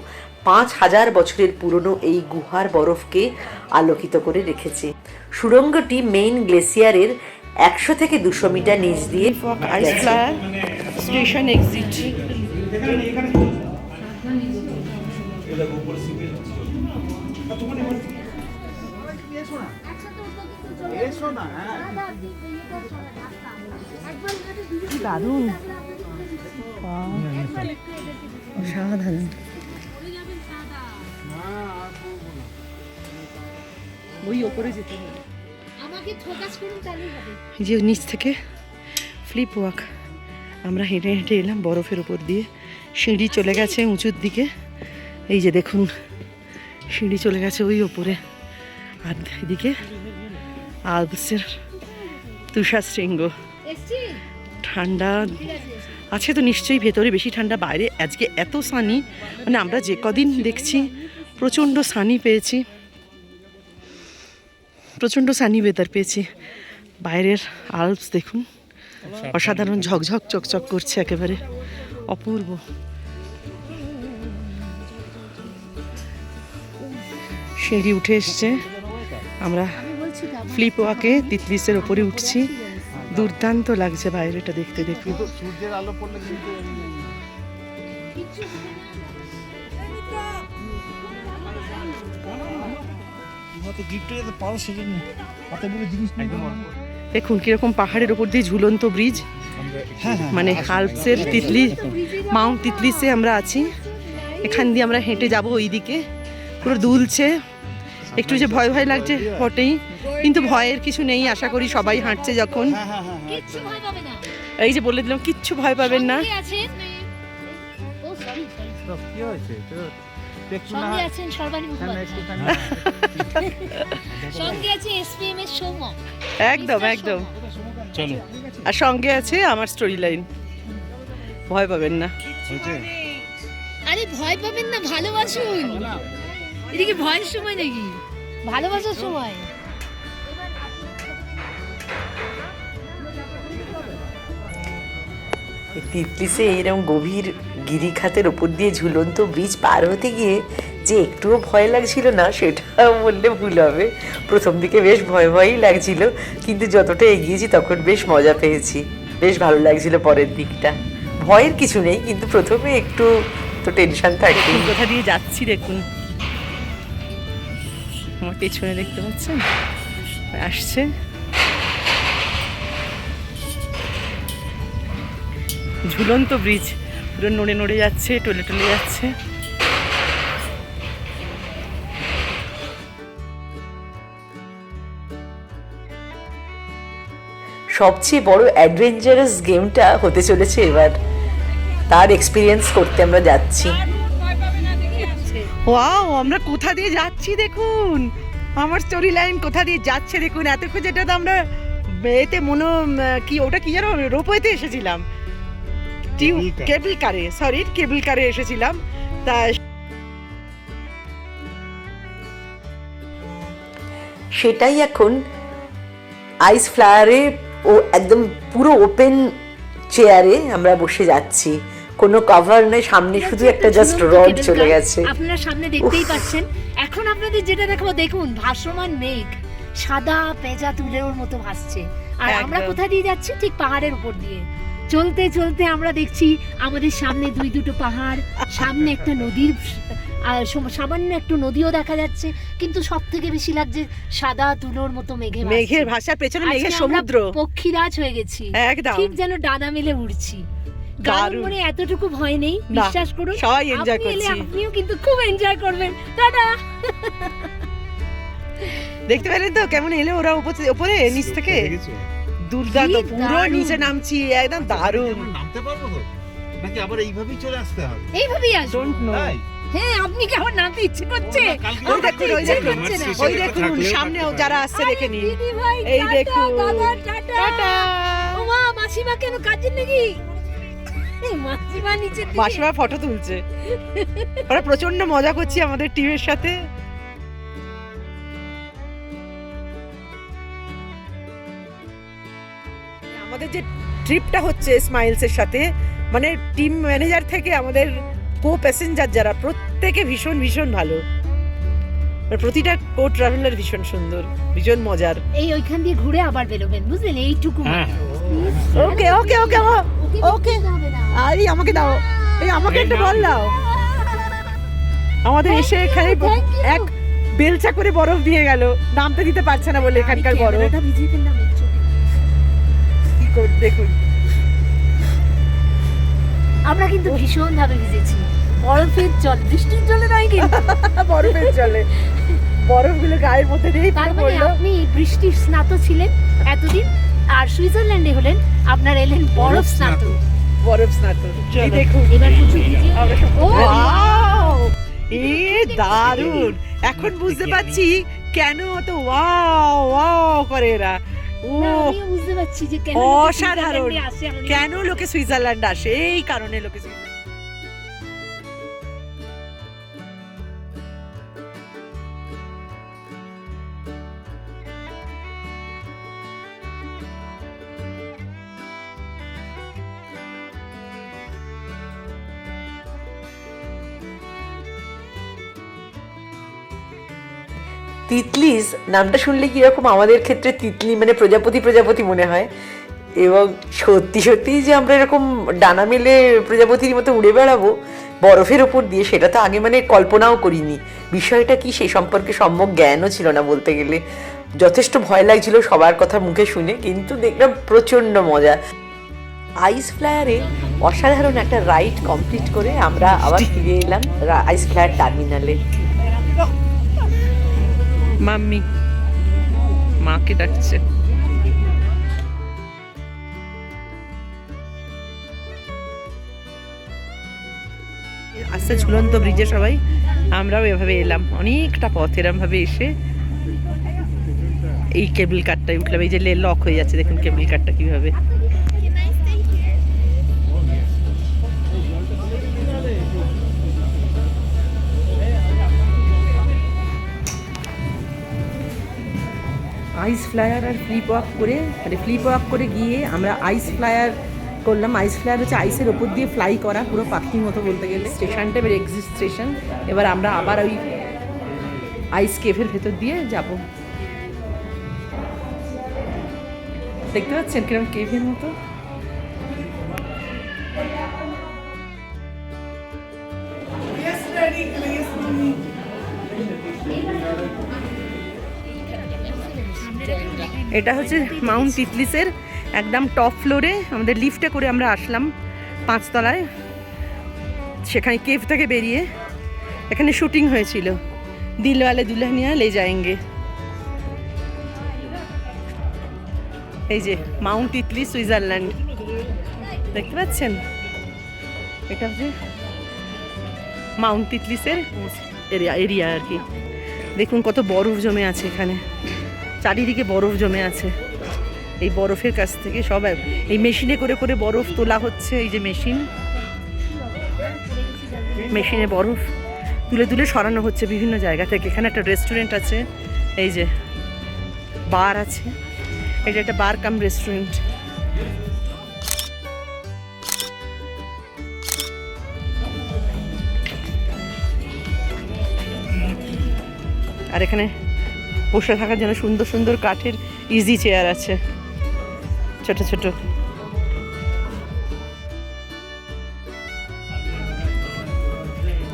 S1: 5000 বছরের পুরনো এই গুহার বরফকে আলোকিত করে রেখেছে। সুড়ঙ্গটি মেইন গ্লেসিয়ারের 100 থেকে 200 মিটার নিচ দিয়ে
S2: আইস ফ্লায়ার স্টেশন এক্সিট। দারুণ, অসাধারণ। ওই ওপরে যেতে হবে,
S4: আমাকে ফোকাস করুন তাহলেই হবে।
S2: এই যে নিচ থেকে ফ্লিপ ওয়াক, আমরা হেঁটে হেঁটে এলাম বরফের উপর দিয়ে। সিঁড়ি চলে গেছে উঁচুর দিকে, এই যে দেখুন সিঁড়ি চলে গেছে ওই ওপরে। আর এদিকে আলপসের তুষার শৃঙ্গ। ঠান্ডা আছে তো নিশ্চয়ই, ভেতরে বেশি ঠান্ডা, বাইরে আজকে এত সানি, মানে আমরা যে কদিন দেখছি প্রচণ্ড সানি পেয়েছি, প্রচণ্ড সানি ওয়েদার পেয়েছি। বাইরের আলপস দেখুন, অসাধারণ ঝকঝক চকচক করছে, একেবারে অপূর্ব। সিঁড়ি উঠে এসছে, আমরা ফ্লিপ ওয়াকে তিতলিসের ওপরে উঠছি। দুর্দান্ত লাগছে বাইরেটা দেখতে। দেখুন
S3: সূর্যের আলো পড়লে কিন্তু
S2: দেখুন কিরকম পাহাড়ের ওপর দিয়ে ঝুলন্ত ব্রিজ, মানে আলপসের তিতলি, মাউন্ট তিতলিসে আমরা আছি। এখান দিয়ে আমরা হেঁটে যাব ওই দিকে, পুরো দুলছে। একটু যে ভয় ভয় লাগছে বটেই, কিন্তু ভয়ের কিছু নেই, আশা করি সবাই হাঁটছে যখন।
S4: কিচ্ছু ভয় পাবে না।
S2: এই যে বলে দিলাম কিচ্ছু ভয় পাবেন না।
S4: সঙ্গে আছেন, ও সরি
S3: কি হয়েছে?
S4: সঙ্গে আছেন সর্বাণী মুখোপাধ্যায়, সঙ্গে আছে এসপিএম এর সৌম্য।
S2: একদম একদম, চলো। আর সঙ্গে আছে আমার স্টোরি লাইন, ভয় পাবেন না।
S4: আরে ভয় পাবেন না, ভালোবাসুন। এটা কি ভয়ের সময় নাকি? ভালোবাসার সময়।
S1: তিতলিসে এইরকম গভীর গিরিখাতের ওপর দিয়ে ঝুলন্ত ব্রিজ পার হতে গিয়ে যে একটুও ভয় লাগছিল না সেটা বললে ভুল হবে। প্রথম দিকে বেশ ভয় ভয়ই লাগছিল, কিন্তু যতটা এগিয়েছি তখন বেশ মজা পেয়েছি, বেশ ভালো লাগছিল পরের দিকটা। ভয়ের কিছু নেই, কিন্তু প্রথমে একটু তো টেনশন থাকে।
S2: কোথা দিয়ে যাচ্ছি দেখুন, আমার পেছনে দেখতে পাচ্ছেন আসছে। ঝুলন্ত ব্রিজ পুরো নড়ে নড়ে যাচ্ছে, টলে টলে যাচ্ছে।
S1: সবচেয়ে বড় অ্যাডভেঞ্চারাস গেমটা হতে চলেছে এবার, তার এক্সপিরিয়েন্স করতে আমরা যাচ্ছি।
S2: ওয়াও, আমরা কোথা দিয়ে যাচ্ছি দেখুন, আমার স্টোরি লাইন কোথা দিয়ে যাচ্ছে দেখুন। এতক্ষণ যেটা তো আমরা এতে কি ওটা কি যেন রোপওয়েতে এসেছিলাম, কেবল কারে এসেছিলাম। তা
S1: সেটাই এখন আইস ফ্লায়ারে ও একদম পুরো ওপেন চেয়ারে আমরা বসে যাচ্ছি, কোনো কভার নেই, সামনে শুধু একটা জাস্ট রড চলে গেছে।
S4: আপনারা সামনে দেখতেই পাচ্ছেন। এখন আপনাদের যেটা দেখাবো দেখুন, ভাসমান মেঘ সাদা পেঁজা তুলের মতো ভাসছে। আর আমরা
S2: একদম।
S4: কোথা দিয়ে যাচ্ছি? ঠিক পাহাড়ের উপর দিয়ে চলতে চলতে আমরা দেখছি আমাদের সামনে দুটো পাহাড়, সামনে একটা নদীর সামান্য একটু নদীও দেখা যাচ্ছে, কিন্তু সব থেকে বেশি লাগছে সাদা তুলোর মতো
S2: মেঘের ভাষার পেছনে মেঘের সমুদ্র,
S4: পক্ষীরাজ হয়ে গেছি,
S2: একদম
S4: ঠিক যেন ডানা মেলে উড়ছি।
S2: দারুণ।
S4: মানে এতটুকু ভয় নেই, বিশ্বাস করুন।
S2: সবাই এনজয়
S4: আপনি এলে
S2: করছি।
S4: আপনিও কিন্তু খুব এনজয় করবেন। টাটা।
S2: দেখতে পেলেন তো কেমন এলো ওরা উপরে নিচ থেকে, দুর্দান্ত,
S4: কি
S2: পুরো
S4: দারুণ।
S2: নিচে নামছি, একদম দারুণ।
S7: নামতে পারবো তো নাকি আবার এইভাবেই চলে আসতে হবে?
S4: এইভাবেই আসুন।
S2: Don't know.
S7: তাই?
S4: হ্যাঁ, আপনি কি আমার নামতে ইচ্ছে করছে?
S7: কালকে
S2: ওই
S4: আমার
S2: দেখুন,
S4: তো
S2: ওই
S4: ইচ্ছে
S2: দেখুন,
S4: করছে না।
S2: ওই দেখুন সামনেও যারা আসছে দেখে নিন।
S4: দিদি ভাই,
S2: এই
S4: টাটা,
S2: দেখুন।
S4: দাদা, টাটা।
S2: টাটা।
S4: ও মা, মাসিমা কেন কাজের নাকি? মাসিমা নিচের দিকে।
S2: মাসিমা ফটো তুলছে, ওরা প্রচন্ড মজা করছি আমাদের টিমের সাথে। আমাদের যে ট্রিপটা হচ্ছে স্মাইলসের সাথে, মানে টিম ম্যানেজার থেকে আমাদের কো প্যাসেঞ্জার যারা, প্রত্যেকে ভীষণ ভীষণ ভালো, মানে প্রতিটা কো ট্রাভেলার ভীষণ সুন্দর, ভীষণ মজার।
S4: এই ওইখান দিয়ে ঘুরে আবার বেরোবেন, বুঝলেন? এইটুকু
S7: হ্যাঁ।
S2: ওকে ওকে ওকে ওকে, আরে আমাকে দাও, এই আমাকে একটা বল দাও। আমাদের এসে এখানে এক বেলচা করে বরফ দিয়ে গেল, নামতে দিতে পারছে না বলে এখানকার বরফ।
S4: ভিজিয়ে ফেললাম এর চোখে।
S2: কি করে দেখুন,
S4: আমরা কিন্তু ভীষণ ভাবে ভিজেছি, বরফের জল, বৃষ্টির জলে নয় কিন্তু।
S2: বরফের জলে বরফগুলো গায়ের মধ্যে দিয়েই
S4: তার
S2: পুরো
S4: মানে
S2: পড়লো।
S4: আপনি বৃষ্টির স্নাত ছিলেন এতদিন, আর সুইজারল্যান্ডে হলেন আপনার এলেন বরফ স্নাত।
S2: বরফ স্নাত, এই দেখুন
S4: এবার কিছু ভিজিয়ে
S2: আমরা সব-
S4: ও,
S2: Wow! দারুণ, এখন বুঝতে পারছি কেন অত ওয়াও ওয়াও করে এরা। ও
S4: না, আমিও বুঝতে পারছি যে কেন
S2: অসাধারণ,
S4: সুইজারল্যান্ডে আসে আমাদের।
S2: কেন লোকে সুইজারল্যান্ড আসে, এই কারণে লোকে সুইজারল্যান্ড।
S1: তিতলিজ নামটা শুনলে কিরকম আমাদের ক্ষেত্রে তিতলি মানে প্রজাপতি প্রজাপতি মনে হয়, এবং সত্যি সত্যিই যে আমরা এরকম ডানা মেলে প্রজাপতির মতো উড়ে বেড়াবো বরফের ওপর দিয়ে, সেটা তো আগে মানে কল্পনাও করিনি। বিষয়টা কি সেই সম্পর্কে সম্যক জ্ঞানও ছিল না বলতে গেলে, যথেষ্ট ভয় লাগছিল সবার কথা মুখে শুনে, কিন্তু দেখলাম প্রচণ্ড মজা। আইস ফ্লায়ারে অসাধারণ একটা রাইড কমপ্লিট করে আমরা আবার ফিরে এলাম আইস ফ্লায়ার টার্মিনালে।
S2: মাম্মি মাকে ডাকছে। আস্তে ঝুলন্ত ব্রিজে সবাই, আমরাও এভাবে এলাম অনেকটা পথ, এরম ভাবে এসে এই কেবল কারটায় উঠলাম। এই যে লক হয়ে যাচ্ছে, দেখুন কেবল কারটা কিভাবে। আইস ফ্লায়ার আর ফ্লিপ ওয়াক করে, মানে ফ্লিপ ওয়াক করে গিয়ে আমরা আইস ফ্লায়ার করলাম। আইস ফ্লায়ার হচ্ছে আইসের ওপর দিয়ে ফ্লাই করা, পুরো পাখির মতো বলতে গেলে। স্টেশনটা এবার এক্সিট স্টেশন, এবার আমরা আবার ওই আইস কেভের ভেতর দিয়ে যাব। দেখতে পাচ্ছেন কিরকম কেভের মতো। এটা হচ্ছে মাউন্ট তিতলিসের একদম টপ ফ্লোরে, আমাদের লিফটে করে আমরা আসলাম 5 তলায়। সেখানে কেভ থেকে বেরিয়ে এখানে শুটিং হয়েছিল দিলওয়ালে দুলহানিয়া লে যায়েঙ্গে। এই যে মাউন্ট ইটলি সুইজারল্যান্ড, দেখতে পাচ্ছেন? এটা হচ্ছে মাউন্ট ইটলিসের এরিয়া আর কি। দেখুন কত বরফ জমে আছে এখানে, চারিদিকে বরফ জমে আছে। এই বরফের কাছ থেকে সব এই মেশিনে করে করে বরফ তোলা হচ্ছে। এই যে মেশিনে বরফ তুলে তুলে সরানো হচ্ছে বিভিন্ন জায়গা থেকে। এখানে একটা রেস্টুরেন্ট আছে, এই যে বার আছে, এটা একটা বার কাম রেস্টুরেন্ট। আর এখানে বসে থাকার জন্য সুন্দর সুন্দর কাঠের ইজি চেয়ার আছে, ছোট ছোট।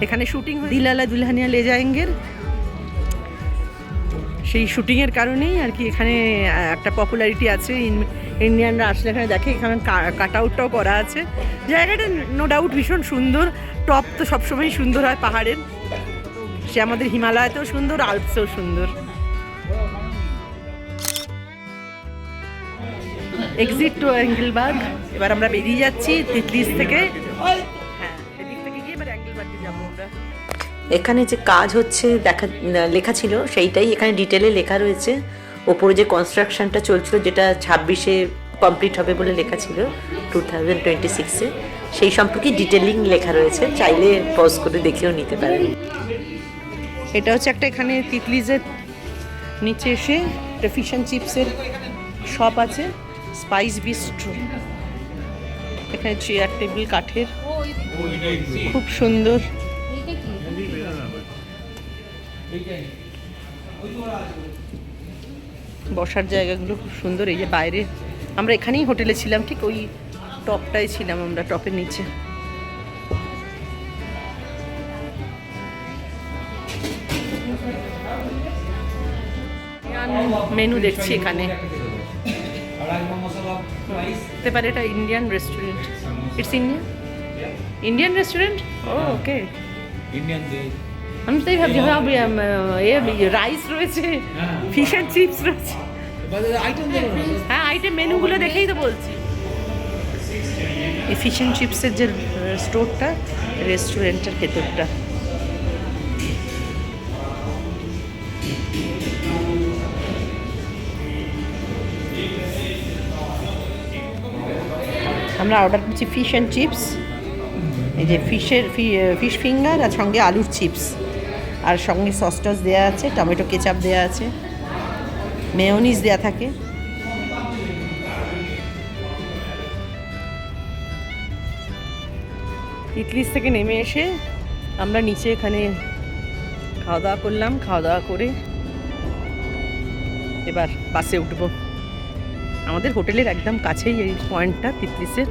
S2: এখানে শুটিং দিলালা দুলহানিয়া লে যায়েঙ্গের, সেই শুটিংয়ের কারণেই আর কি এখানে একটা পপুলারিটি আছে। ইন্ডিয়ানরা আসলে এখানে দেখে, এখানে কাট আউটটাও করা আছে। জায়গাটা নো ডাউট ভীষণ সুন্দর। টপ তো সবসময়ই সুন্দর হয় পাহাড়ের, সে আমাদের হিমালয়তেও সুন্দর, আল্পসেও সুন্দর। Exit to Engelberg. এবার আমরা বেরিয়ে যাচ্ছি তিতলিস থেকে। হ্যাঁ, এদিক থেকে গিয়ে এবার এঙ্গেলবার্গে যাবো আমরা।
S1: এখানে যে কাজ হচ্ছে লেখা ছিল, সেইটাই এখানে ডিটেলে লেখা রয়েছে। ওপরে যে কনস্ট্রাকশনটা চলছিল, যেটা 26-এ কমপ্লিট হবে বলে লেখা ছিল 2026-এ, সেই সম্পর্কে ডিটেলিং লেখা রয়েছে। চাইলে পজ করে দেখেও নিতে পারেন।
S2: এটা হচ্ছে একটা এখানে তিতলিজের নিচে এসে একটা ফিশ অ্যান্ড চিপসের শপ আছে, স্পাইস বিস্ট্রো। এখানে চেয়ার টেবিল কাঠের, খুব সুন্দর। বসার জায়গাগুলো খুব সুন্দর। এই যে বাইরে আমরা এখানেই হোটেলে ছিলাম, ঠিক ওই টপটাই ছিলাম আমরা, টপের নিচে। মেনু দেখছি এখানে, হতে পারে এটা Indian restaurant. It's Indian restaurant. ও ওকে,
S5: ইন্ডিয়ান
S2: আমি তাই ভাবছি রাইস রয়েছে, ফিশ অ্যান্ড চিপস রয়েছে। হ্যাঁ, আইটেম মেনুগুলো দেখেই তো বলছি। এই ফিশ অ্যান্ড চিপসের যে স্টোরটা, রেস্টুরেন্টের ভেতরটা। আমরা অর্ডার করছি ফিশ অ্যান্ড চিপস। এই যে ফিশ ফিঙ্গার আর সঙ্গে আলুর চিপস, আর সঙ্গে সস টস দেওয়া আছে, টমেটো কেচাপ দেওয়া আছে, মেয়োনিজ দেওয়া থাকে। ইটলিস থেকে নেমে এসে আমরা নিচে এখানে খাওয়া দাওয়া করলাম। খাওয়া দাওয়া করে এবার বাসে উঠবো। আমাদের হোটেলের একদম কাছেই এই পয়েন্টটা তিতলিসের।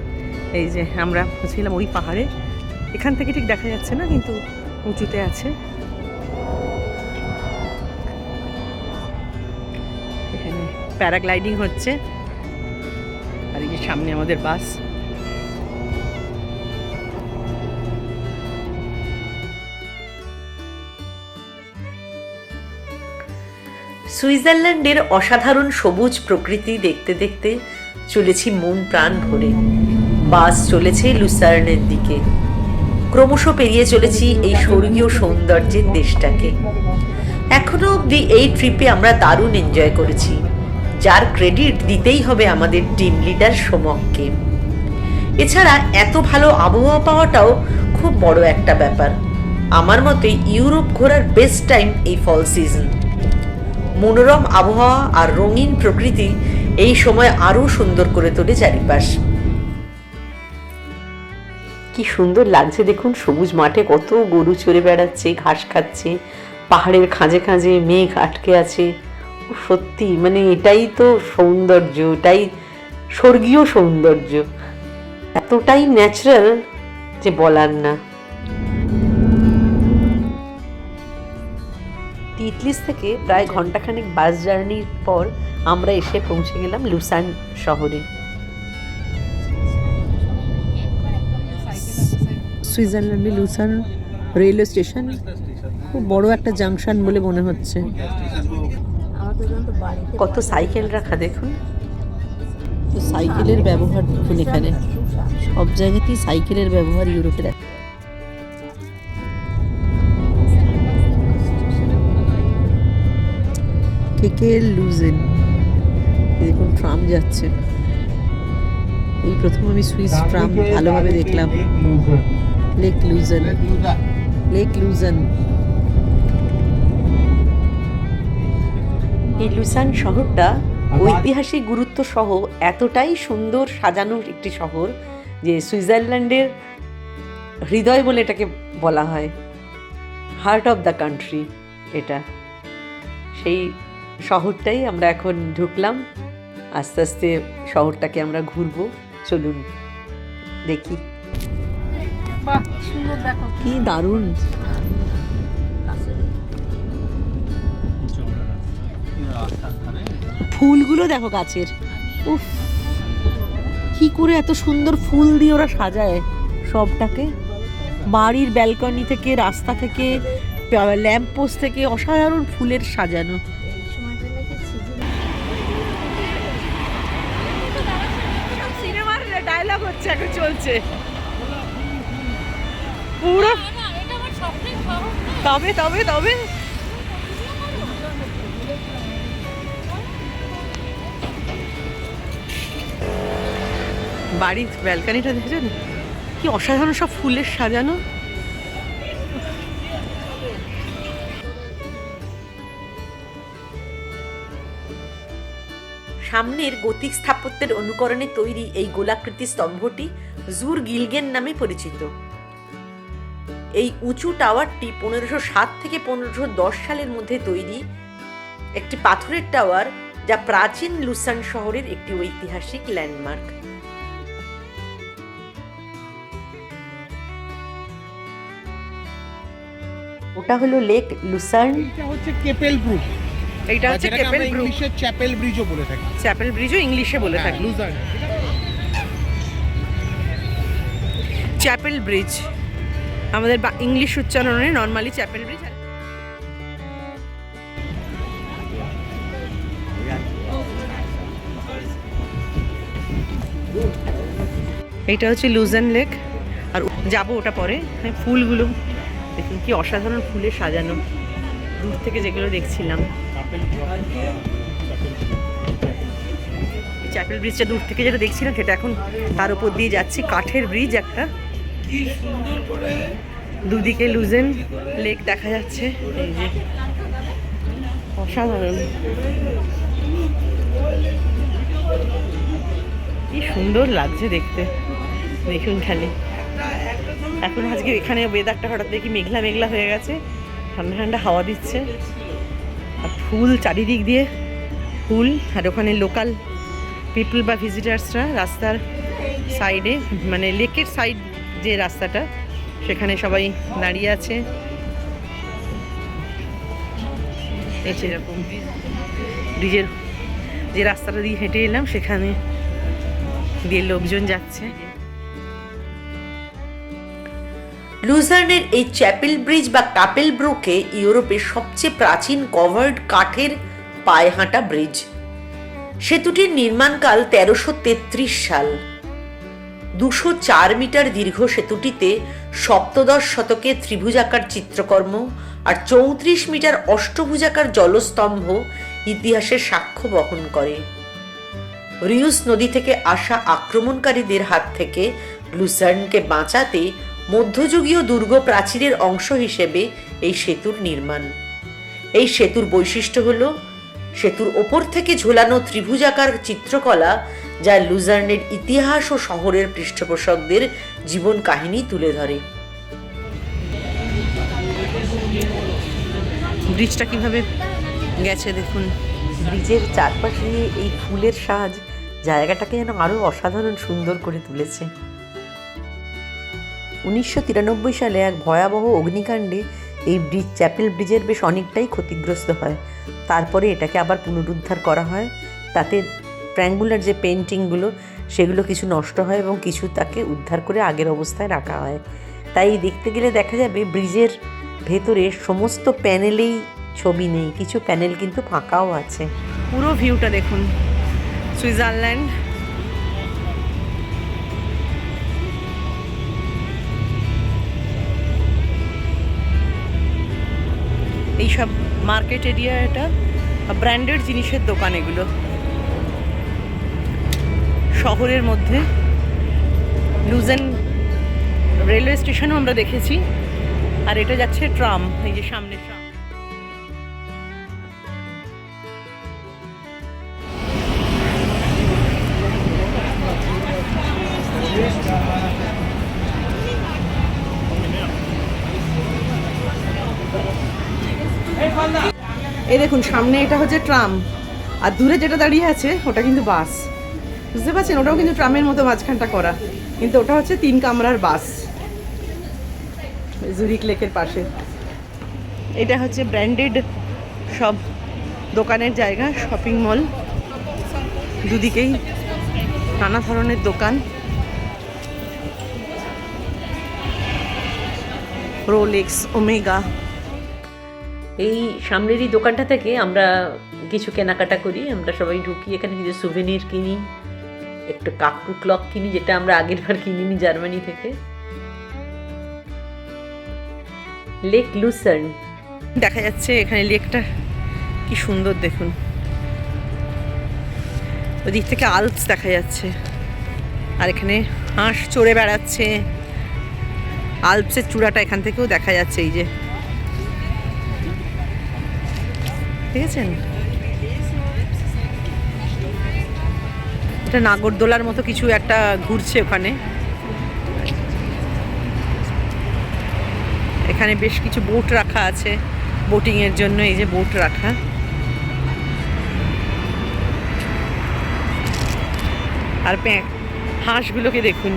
S2: এই যে আমরা ছিলাম ওই পাহাড়ে, এখান থেকে ঠিক দেখা যাচ্ছে না, কিন্তু উঁচুতে আছে। এখানে প্যারাগ্লাইডিং হচ্ছে, আর এই যে সামনে আমাদের বাস।
S1: সুইজারল্যান্ডের অসাধারণ সবুজ প্রকৃতি দেখতে দেখতে চলেছি মন প্রাণ ভরে। বাস চলেছে লুসার্নের দিকে। ক্রমশ পেরিয়ে চলেছি এই স্বর্গীয় সৌন্দর্যের দেশটাকে। এখনো অবধি এই ট্রিপে আমরা দারুণ এনজয় করেছি, যার ক্রেডিট দিতেই হবে আমাদের টিম লিডার সোমককে। এছাড়া এত ভালো আবহাওয়া পাওয়াটাও খুব বড় একটা ব্যাপার। আমার মতে ইউরোপ ঘোরার বেস্ট টাইম এই ফল সিজন। মনোরম আবহাওয়া আর রঙিন প্রকৃতি এই সময় আরো সুন্দর করে তোলে চারিপাশ। কি সুন্দর লাগছে দেখুন, সবুজ মাঠে কত গরু চড়ে বেড়াচ্ছে, ঘাস খাচ্ছে, পাহাড়ের খাঁজে খাঁজে মেঘ আটকে আছে। সত্যি মানে এটাই তো সৌন্দর্য, এটাই স্বর্গীয় সৌন্দর্য, এতটাই ন্যাচারাল যে বলার না। তিতলিস থেকে প্রায় ঘন্টাখানেক বাস জার্নির পর আমরা এসে পৌঁছে গেলাম লুসার্ন শহরে। সুইজারল্যান্ডের লুসার্ন রেলওয়ে স্টেশন খুব বড় একটা জাংশন বলে মনে হচ্ছে। কত সাইকেল রাখা দেখুন।
S2: তো সাইকেলের ব্যবহার দেখুন এখানে সব জায়গাতেই সাইকেলের ব্যবহার ইউরোপে দেখা যায়। কেকে লুজেন দেখুন ট্রাম যাচ্ছে, এই প্রথম আমি সুইস ট্রাম ভালোভাবে দেখলাম। Lake loosen, lake loosen.
S1: এই লুসান শহরটা ঐতিহাসিক গুরুত্ব সহ এতটাই সুন্দর সাজানো একটি শহর যে সুইজারল্যান্ডের হৃদয় বলে এটাকে বলা হয়, হার্ট অফ দ্য কান্ট্রি এটা। সেই শহরটাই আমরা এখন ঢুকলাম, আস্তে আস্তে শহরটাকে আমরা ঘুরবো। চলুন দেখি।
S4: বাহ সুন্দর, দেখো
S1: কি দারুণ! ফুলগুলো দেখো গাছের, উফ কি করে এত সুন্দর ফুল দিয়ে ওরা সাজায় সবটাকে। বাড়ির ব্যালকনি থেকে, রাস্তা থেকে, ল্যাম্প পোস্ট থেকে অসাধারণ ফুলের সাজানো।
S2: সিনেমার ডায়লগ হচ্ছে, এখন চলছে পুরো। তবে তবে তবে বাড়ির ব্যালকনিটা দেখেছেন কি অসাধারণ, সব ফুলের সাজানো।
S1: সামনের গতিক স্থাপত্যের অনুকরণে তৈরি এই গোলাকৃতি স্তম্ভটি জুর গিলগেন নামে পরিচিত। এই উঁচু টাওয়ারটি 1507 থেকে 1510 সালের মধ্যে তৈরি একটি পাথরের টাওয়ার, যা প্রাচীন লুসান শহরের একটি ঐতিহাসিক ল্যান্ডমার্ক। ওটা হলো লেক লুসার্ন।
S3: এটা হচ্ছে কেপেল ব্রুক,
S2: এইটা হচ্ছে
S3: যেটাকে
S2: কেপেল
S3: আমরা
S2: ব্রুক।
S3: ইংলিশে চ্যাপেল ব্রিজও বলে থাকি।
S2: চ্যাপেল ব্রিজও ইংলিশে বলে
S3: হ্যাঁ,
S2: থাকি।
S3: লুজার্ন।
S2: চ্যাপেল ব্রিজ আমাদের ইংলিশ উচ্চারণে নর্মালি চ্যাপেল ব্রিজ। এইটা হচ্ছে লুজেন লেক, আর যাবো ওটা পরে। ফুলগুলো দেখুন কি অসাধারণ ফুলে সাজানো, দূর থেকে যেগুলো দেখছিলাম। চ্যাপেল ব্রিজটা দূর থেকে যেটা দেখছিলাম সেটা এখন তার উপর দিয়ে যাচ্ছি, কাঠের ব্রিজ একটা। দুদিকে লুজেন লেক দেখা যাচ্ছে, এই যে অসাধারণ, কি সুন্দর লাগছে দেখতে। দেখুন খালি এখন আজকে এখানে ওয়েদারটা হঠাৎ দেখি মেঘলা মেঘলা হয়ে গেছে, ঠান্ডা ঠান্ডা হাওয়া দিচ্ছে, আর ফুল চারিদিক দিয়ে ফুল। আর ওখানে লোকাল পিপল বা ভিজিটার্সরা রাস্তার সাইডে, মানে লেকের সাইড যে রাস্তাটা, সেখানে সবাই দাঁড়িয়ে আছে। এই সেরকম ব্রিজের যে রাস্তাটা দিয়ে হেঁটে এলাম সেখানে দিয়ে লোকজন যাচ্ছে।
S1: লুজার্নের এই চ্যাপেল ব্রিজ বা কাপেল ব্রুকে ইউরোপের সবচেয়ে প্রাচীন কভার্ড কাঠের পায়ে হাঁটা ব্রিজ। সেতুটির নির্মাণকাল 1333 সাল। 204 মিটার দীর্ঘ সেতুটিতে সপ্তদশ শতকে ত্রিভুজাকার চিত্রকর্ম আর 34 মিটার অষ্টভুজাকার জলস্তম্ভ ইতিহাসের সাক্ষ্য বহন করে। রিউস নদী থেকে আসা আক্রমণকারীদের হাত থেকে লুসার্নকে বাঁচাতে মধ্যযুগীয় দুর্গ প্রাচীরের অংশ হিসেবে এই সেতুর নির্মাণ। এই সেতুর বৈশিষ্ট্য হল সেতুর ওপর থেকে ঝোলানো ত্রিভুজাকার চিত্রকলা, যা লুজার্নের ইতিহাস ও শহরের পৃষ্ঠপোষকদের জীবন কাহিনী তুলে ধরে।
S2: ব্রিজটা কিভাবে গেছে দেখুন,
S1: ব্রিজের চারপাশে এই ফুলের সাজ জায়গাটাকে যেন আরো অসাধারণ সুন্দর করে তুলেছে। 1993 সালে এক ভয়াবহ অগ্নিকাণ্ডে এই ব্রিজ, চ্যাপেল ব্রিজের বেশ অনেকটাই ক্ষতিগ্রস্ত হয়। তারপরে এটাকে আবার পুনরুদ্ধার করা হয়, তাতে ট্রায়াঙ্গুলার যে পেন্টিংগুলো সেগুলো কিছু নষ্ট হয় এবং কিছু তাকে উদ্ধার করে আগের অবস্থায় রাখা হয়। তাই দেখতে গেলে দেখা যাবে ব্রিজের ভেতরে সমস্ত প্যানেলেই ছবি নেই, কিছু প্যানেল কিন্তু ফাঁকাও আছে।
S2: পুরো ভিউটা দেখুন। সুইজারল্যান্ড এইসব মার্কেট এরিয়া, এটা ব্র্যান্ডেড জিনিসের দোকান এগুলো শহরের মধ্যে। লুজেন রেলওয়ে স্টেশনও আমরা দেখেছি। আর এটা যাচ্ছে ট্রাম, এই যে সামনে ট্রাম। এই দেখুন সামনে এটা হচ্ছে ট্রাম, আর দূরে যেটা দাঁড়িয়ে আছে ওটা কিন্তু বাস। বুঝতে পারছেন, ওটাও কিন্তু ট্রামের মতো মাঝখানটা করা, কিন্তু ওটা হচ্ছে 3 কামরার বাস, জুরিক লেকের পাশে। এটা হচ্ছে ব্র্যান্ডেড সব দোকানের জায়গা, শপিং মল, দুদিকেই নানা ধরনের দোকান। Rolex, omega.
S1: এই সামনেরই দোকানটা থেকে আমরা কিছু কেনাকাটা করি। আমরা সবাই ঢুকি, এখানে কিছু সুভেনির কিনি, একটু কাকু ক্লক কিনি, যেটা আমরা আগের বার কিনিনি জার্মানি থেকে। লেক লুসার্ন
S2: দেখা যাচ্ছে এখানে, লেকটা কি সুন্দর দেখুন। ওদিক থেকে আল্পস দেখা যাচ্ছে, আর এখানে হাঁস চড়ে বেড়াচ্ছে। আল্পসের চূড়াটা এখান থেকেও দেখা যাচ্ছে, এই যে দেখেছেন। এটা নাগরদোলার মতো কিছু একটা ঘুরছে ওখানে। এখানে বেশ কিছু বোট রাখা আছে বোটিং এর জন্য, এই যে বোট রাখা। আর হাঁসগুলোকে দেখুন,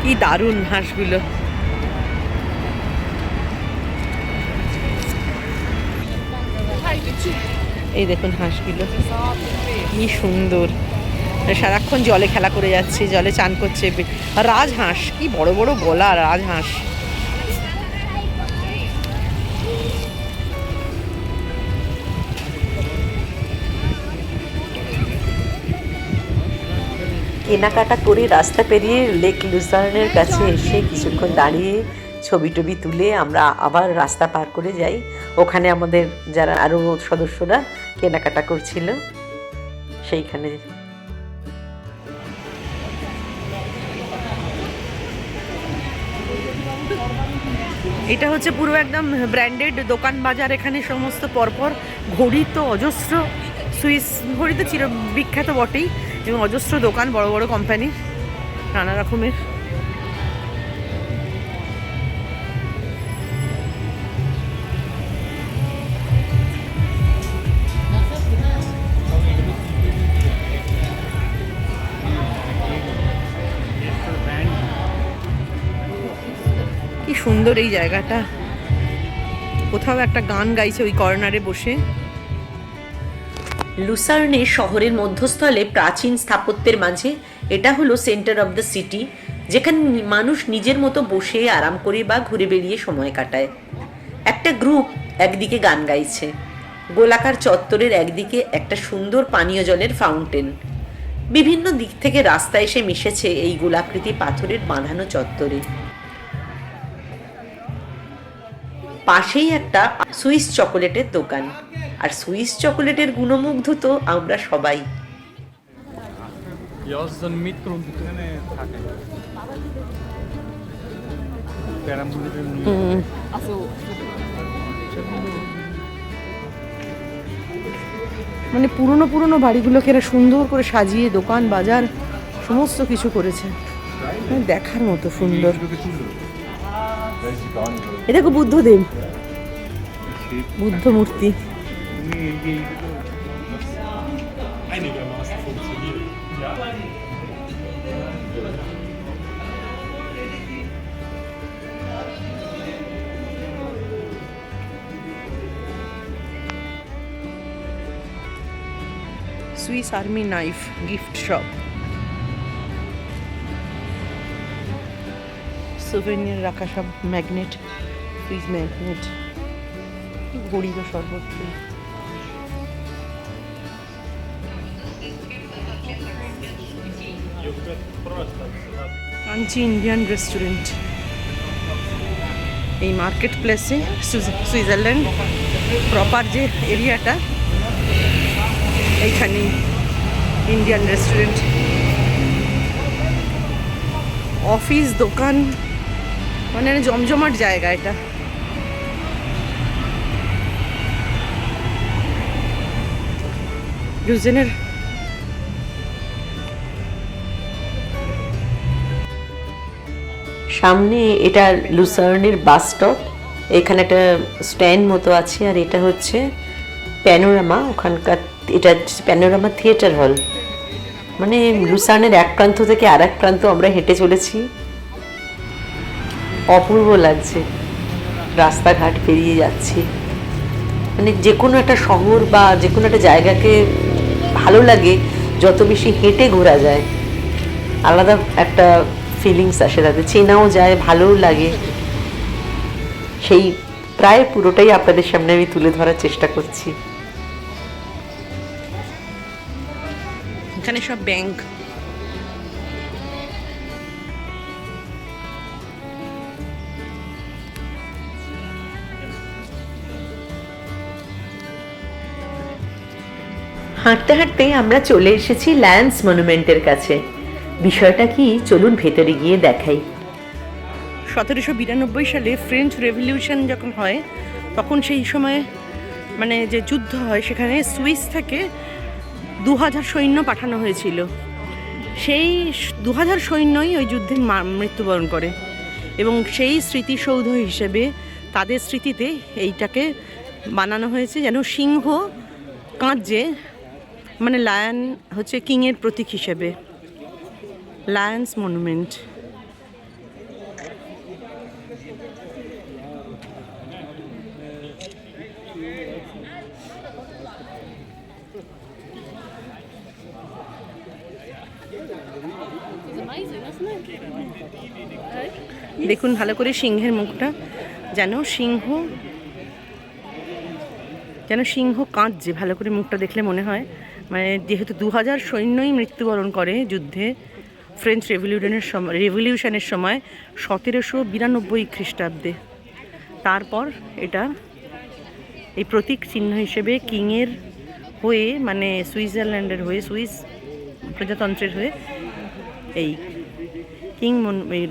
S2: কি দারুণ হাঁসগুলো। এই দেখুন হাঁসগুলো কি সুন্দর, সারাক্ষণ জলে খেলা করে যাচ্ছে, জলে চান করছে। রাজহাঁস, কি বড় বড় গলা রাজহাঁস।
S1: কেনাকাটা করে রাস্তা পেরিয়ে লেক লুসার্নের কাছে এসে কিছুক্ষণ দাঁড়িয়ে ছবি টবি তুলে আমরা আবার রাস্তা পার করে যাই। ওখানে আমাদের যারা আরও সদস্যরা কেনাকাটা করছিল সেইখানে।
S2: এটা হচ্ছে পুরো একদম ব্র্যান্ডেড দোকান বাজার। এখানে সমস্ত পরপর ঘড়ি তো অজস্র, সুইস ঘড়ি তো চির বিখ্যাত বটেই, এবং অজস্র দোকান, বড় বড় কোম্পানি, নানা রকমের। কি সুন্দর এই জায়গাটা, কোথাও একটা গান গাইছে ওই কর্নারে বসে।
S1: লুসার্নে শহরের মধ্যস্থলে প্রাচীন স্থাপত্যের মাঝে এটা হলো সেন্টার অফ দ্য সিটি, যেখানে মানুষ নিজের মতো বসে আরাম করে বা ঘুরে বেরিয়ে সময় কাটায়। একটা গ্রুপ একদিকে গান গাইছে, গোলাকার চত্বরের একদিকে একটা সুন্দর পানীয় জলের ফাউন্টেন। বিভিন্ন দিক থেকে রাস্তা এসে মিশেছে এই গোলাকৃতি পাথরের বাঁধানো চত্বরে। পাশেই একটা সুইস চকোলেটের দোকান, আর সুইস চকোলেটের গুণমুগ্ধ তো আমরা সবাই।
S2: মানে পুরনো পুরনো বাড়িগুলোকে এরা সুন্দর করে সাজিয়ে দোকান বাজার সমস্ত কিছু করেছে, দেখার মতো সুন্দর। এ দেখো বুদ্ধদেব, বুদ্ধ মূর্তি। Swiss army knife gift shop, souvenir রাখা সব ম্যাগনেট, সুইস ম্যাগনেট, ঘড়ি তো সর্বত্র। Kanchi Indian restaurant. এই মার্কেট প্লেসে সুইজারল্যান্ড প্রপার যে এরিয়াটা, এইখানে ইন্ডিয়ান রেস্টুরেন্ট, অফিস, দোকান, মানে জমজমাট জায়গা এটা। লুজেনের
S1: সামনে এটা লুসার্নের বাস স্টপ, এখানে একটা স্ট্যান্ড মতো আছে, আর এটা হচ্ছে প্যানোরামা, ওখানকার এটা প্যানোরামা থিয়েটার হল। মানে লুসার্নের এক প্রান্ত থেকে আর এক প্রান্ত আমরা হেঁটে চলেছি, অপূর্ব লাগছে। রাস্তাঘাট পেরিয়ে যাচ্ছি, মানে যে কোনো একটা শহর বা যে কোনো একটা জায়গাকে ভালো লাগে যত বেশি হেঁটে ঘোরা যায়, আলাদা একটা ফিলিংস আসে, তাতে চেনাও যায়, ভালোও লাগে। সেই প্রায় পুরোটাই আপনাদের সামনে আমি তুলে ধরার চেষ্টা করছি।
S2: এখানে সব ব্যাংক,
S1: হাঁটতে হাঁটতে আমরা চলে এসেছি ল্যান্স মনুমেন্টের কাছে। বিষয়টা কি, চলুন ভেতরে গিয়ে দেখাই।
S2: 1792 সালে ফ্রেঞ্চ রেভলিউশন যখন হয়, তখন সেই সময় মানে যে যুদ্ধ হয়, সেখানে সুইস থেকে 2000 সৈন্য পাঠানো হয়েছিল। সেই 2000 সৈন্যই ওই যুদ্ধে মৃত্যুবরণ করে, এবং সেই স্মৃতিসৌধ হিসেবে তাদের স্মৃতিতে এইটাকে বানানো হয়েছে, যেন সিংহ কাঁদছে, মানে লায়ন হচ্ছে কিংয়ের প্রতীক হিসেবে। Lions monument. দেখুন ভালো করে সিংহের মুখটা, যেন সিংহ কাঁদছে। ভালো করে মুখটা দেখলে মনে হয়, মানে যেহেতু 2000 সৈন্যই মৃত্যুবরণ করে যুদ্ধে ফ্রেঞ্চ রেভলিউশনের সময় 1792 খ্রিস্টাব্দে। তারপর এটা এই প্রতীক চিহ্ন হিসেবে কিংয়ের হয়ে, মানে সুইজারল্যান্ডের হয়ে, সুইস প্রজাতন্ত্রের হয়ে এই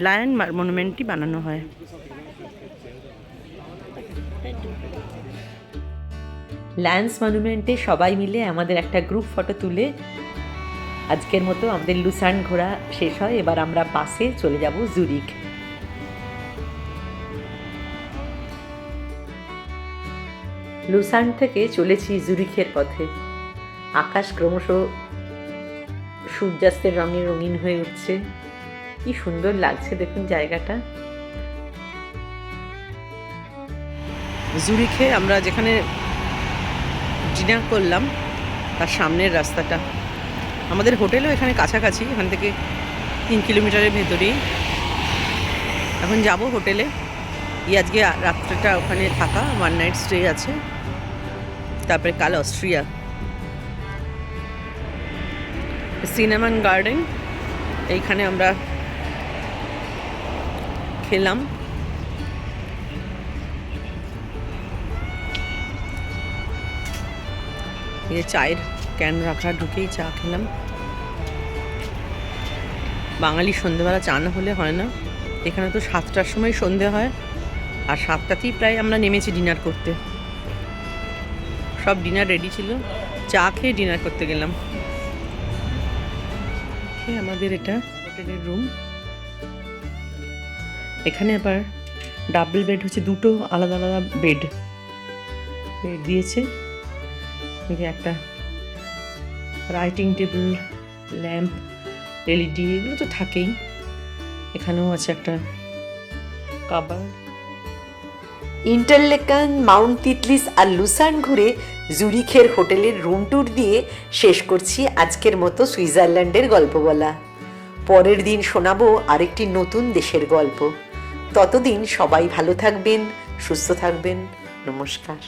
S2: লায়ন মনুমেন্টটি বানানো হয়।
S1: ল্যান্স মনুমেন্টে সবাই মিলে আমাদের একটা গ্রুপ ফটো তুলে আজকের মতো আমাদের লুসার্ন ঘোরা শেষ হয়। এবার আমরা বাসে চলে যাব জুরিখ। লুসার্ন থেকে চলেছি জুরিখের পথে। আকাশ ক্রমশ সূর্যাস্তের রঙে রঙিন হয়ে উঠছে, কি সুন্দর লাগছে দেখুন জায়গাটা।
S2: জুরিখে আমরা যেখানে ডিনার করলাম তার সামনের রাস্তাটা, আমাদের হোটেলও এখানে কাছাকাছি, এখান থেকে 3 কিলোমিটারের ভেতরেই। এখন যাব হোটেলে, আজকে রাত্রেটা ওখানে থাকা, 1 নাইট স্টে আছে, তারপরে কাল অস্ট্রিয়া। সিনেমান গার্ডেন, এইখানে আমরা খেলাম। এই চায়ের ক্যান রাখা, ঢুকেই চা খেলাম। বাঙালি সন্ধ্যেবেলা চা না হলে হয় না। এখানে তো 7টার সময় সন্ধে হয়, আর 7টাতেই প্রায় আমরা নেমেছি ডিনার করতে। সব ডিনার রেডি ছিল, চা খেয়ে ডিনার করতে গেলাম। আমাদের এটা হোটেলের রুম। এখানে আবার ডাবল বেড হচ্ছে, 2টো আলাদা আলাদা বেড দিয়েছে। একটা রাইটিং টেবিল, ল্যাম্প, এলইডি, এগুলো তো থাকেই। এখানেও আছে একটা কাবার্ড।
S1: ইন্টারলেকান, মাউন্ট তিতলিস আর লুসার্ন ঘুরে জুরিখের হোটেলের রুম ট্যুর দিয়ে শেষ করছি আজকের মতো সুইজারল্যান্ডের গল্প বলা। পরের দিন শোনাবো আরেকটি নতুন দেশের গল্প। ততদিন সবাই ভালো থাকবেন, সুস্থ থাকবেন। নমস্কার।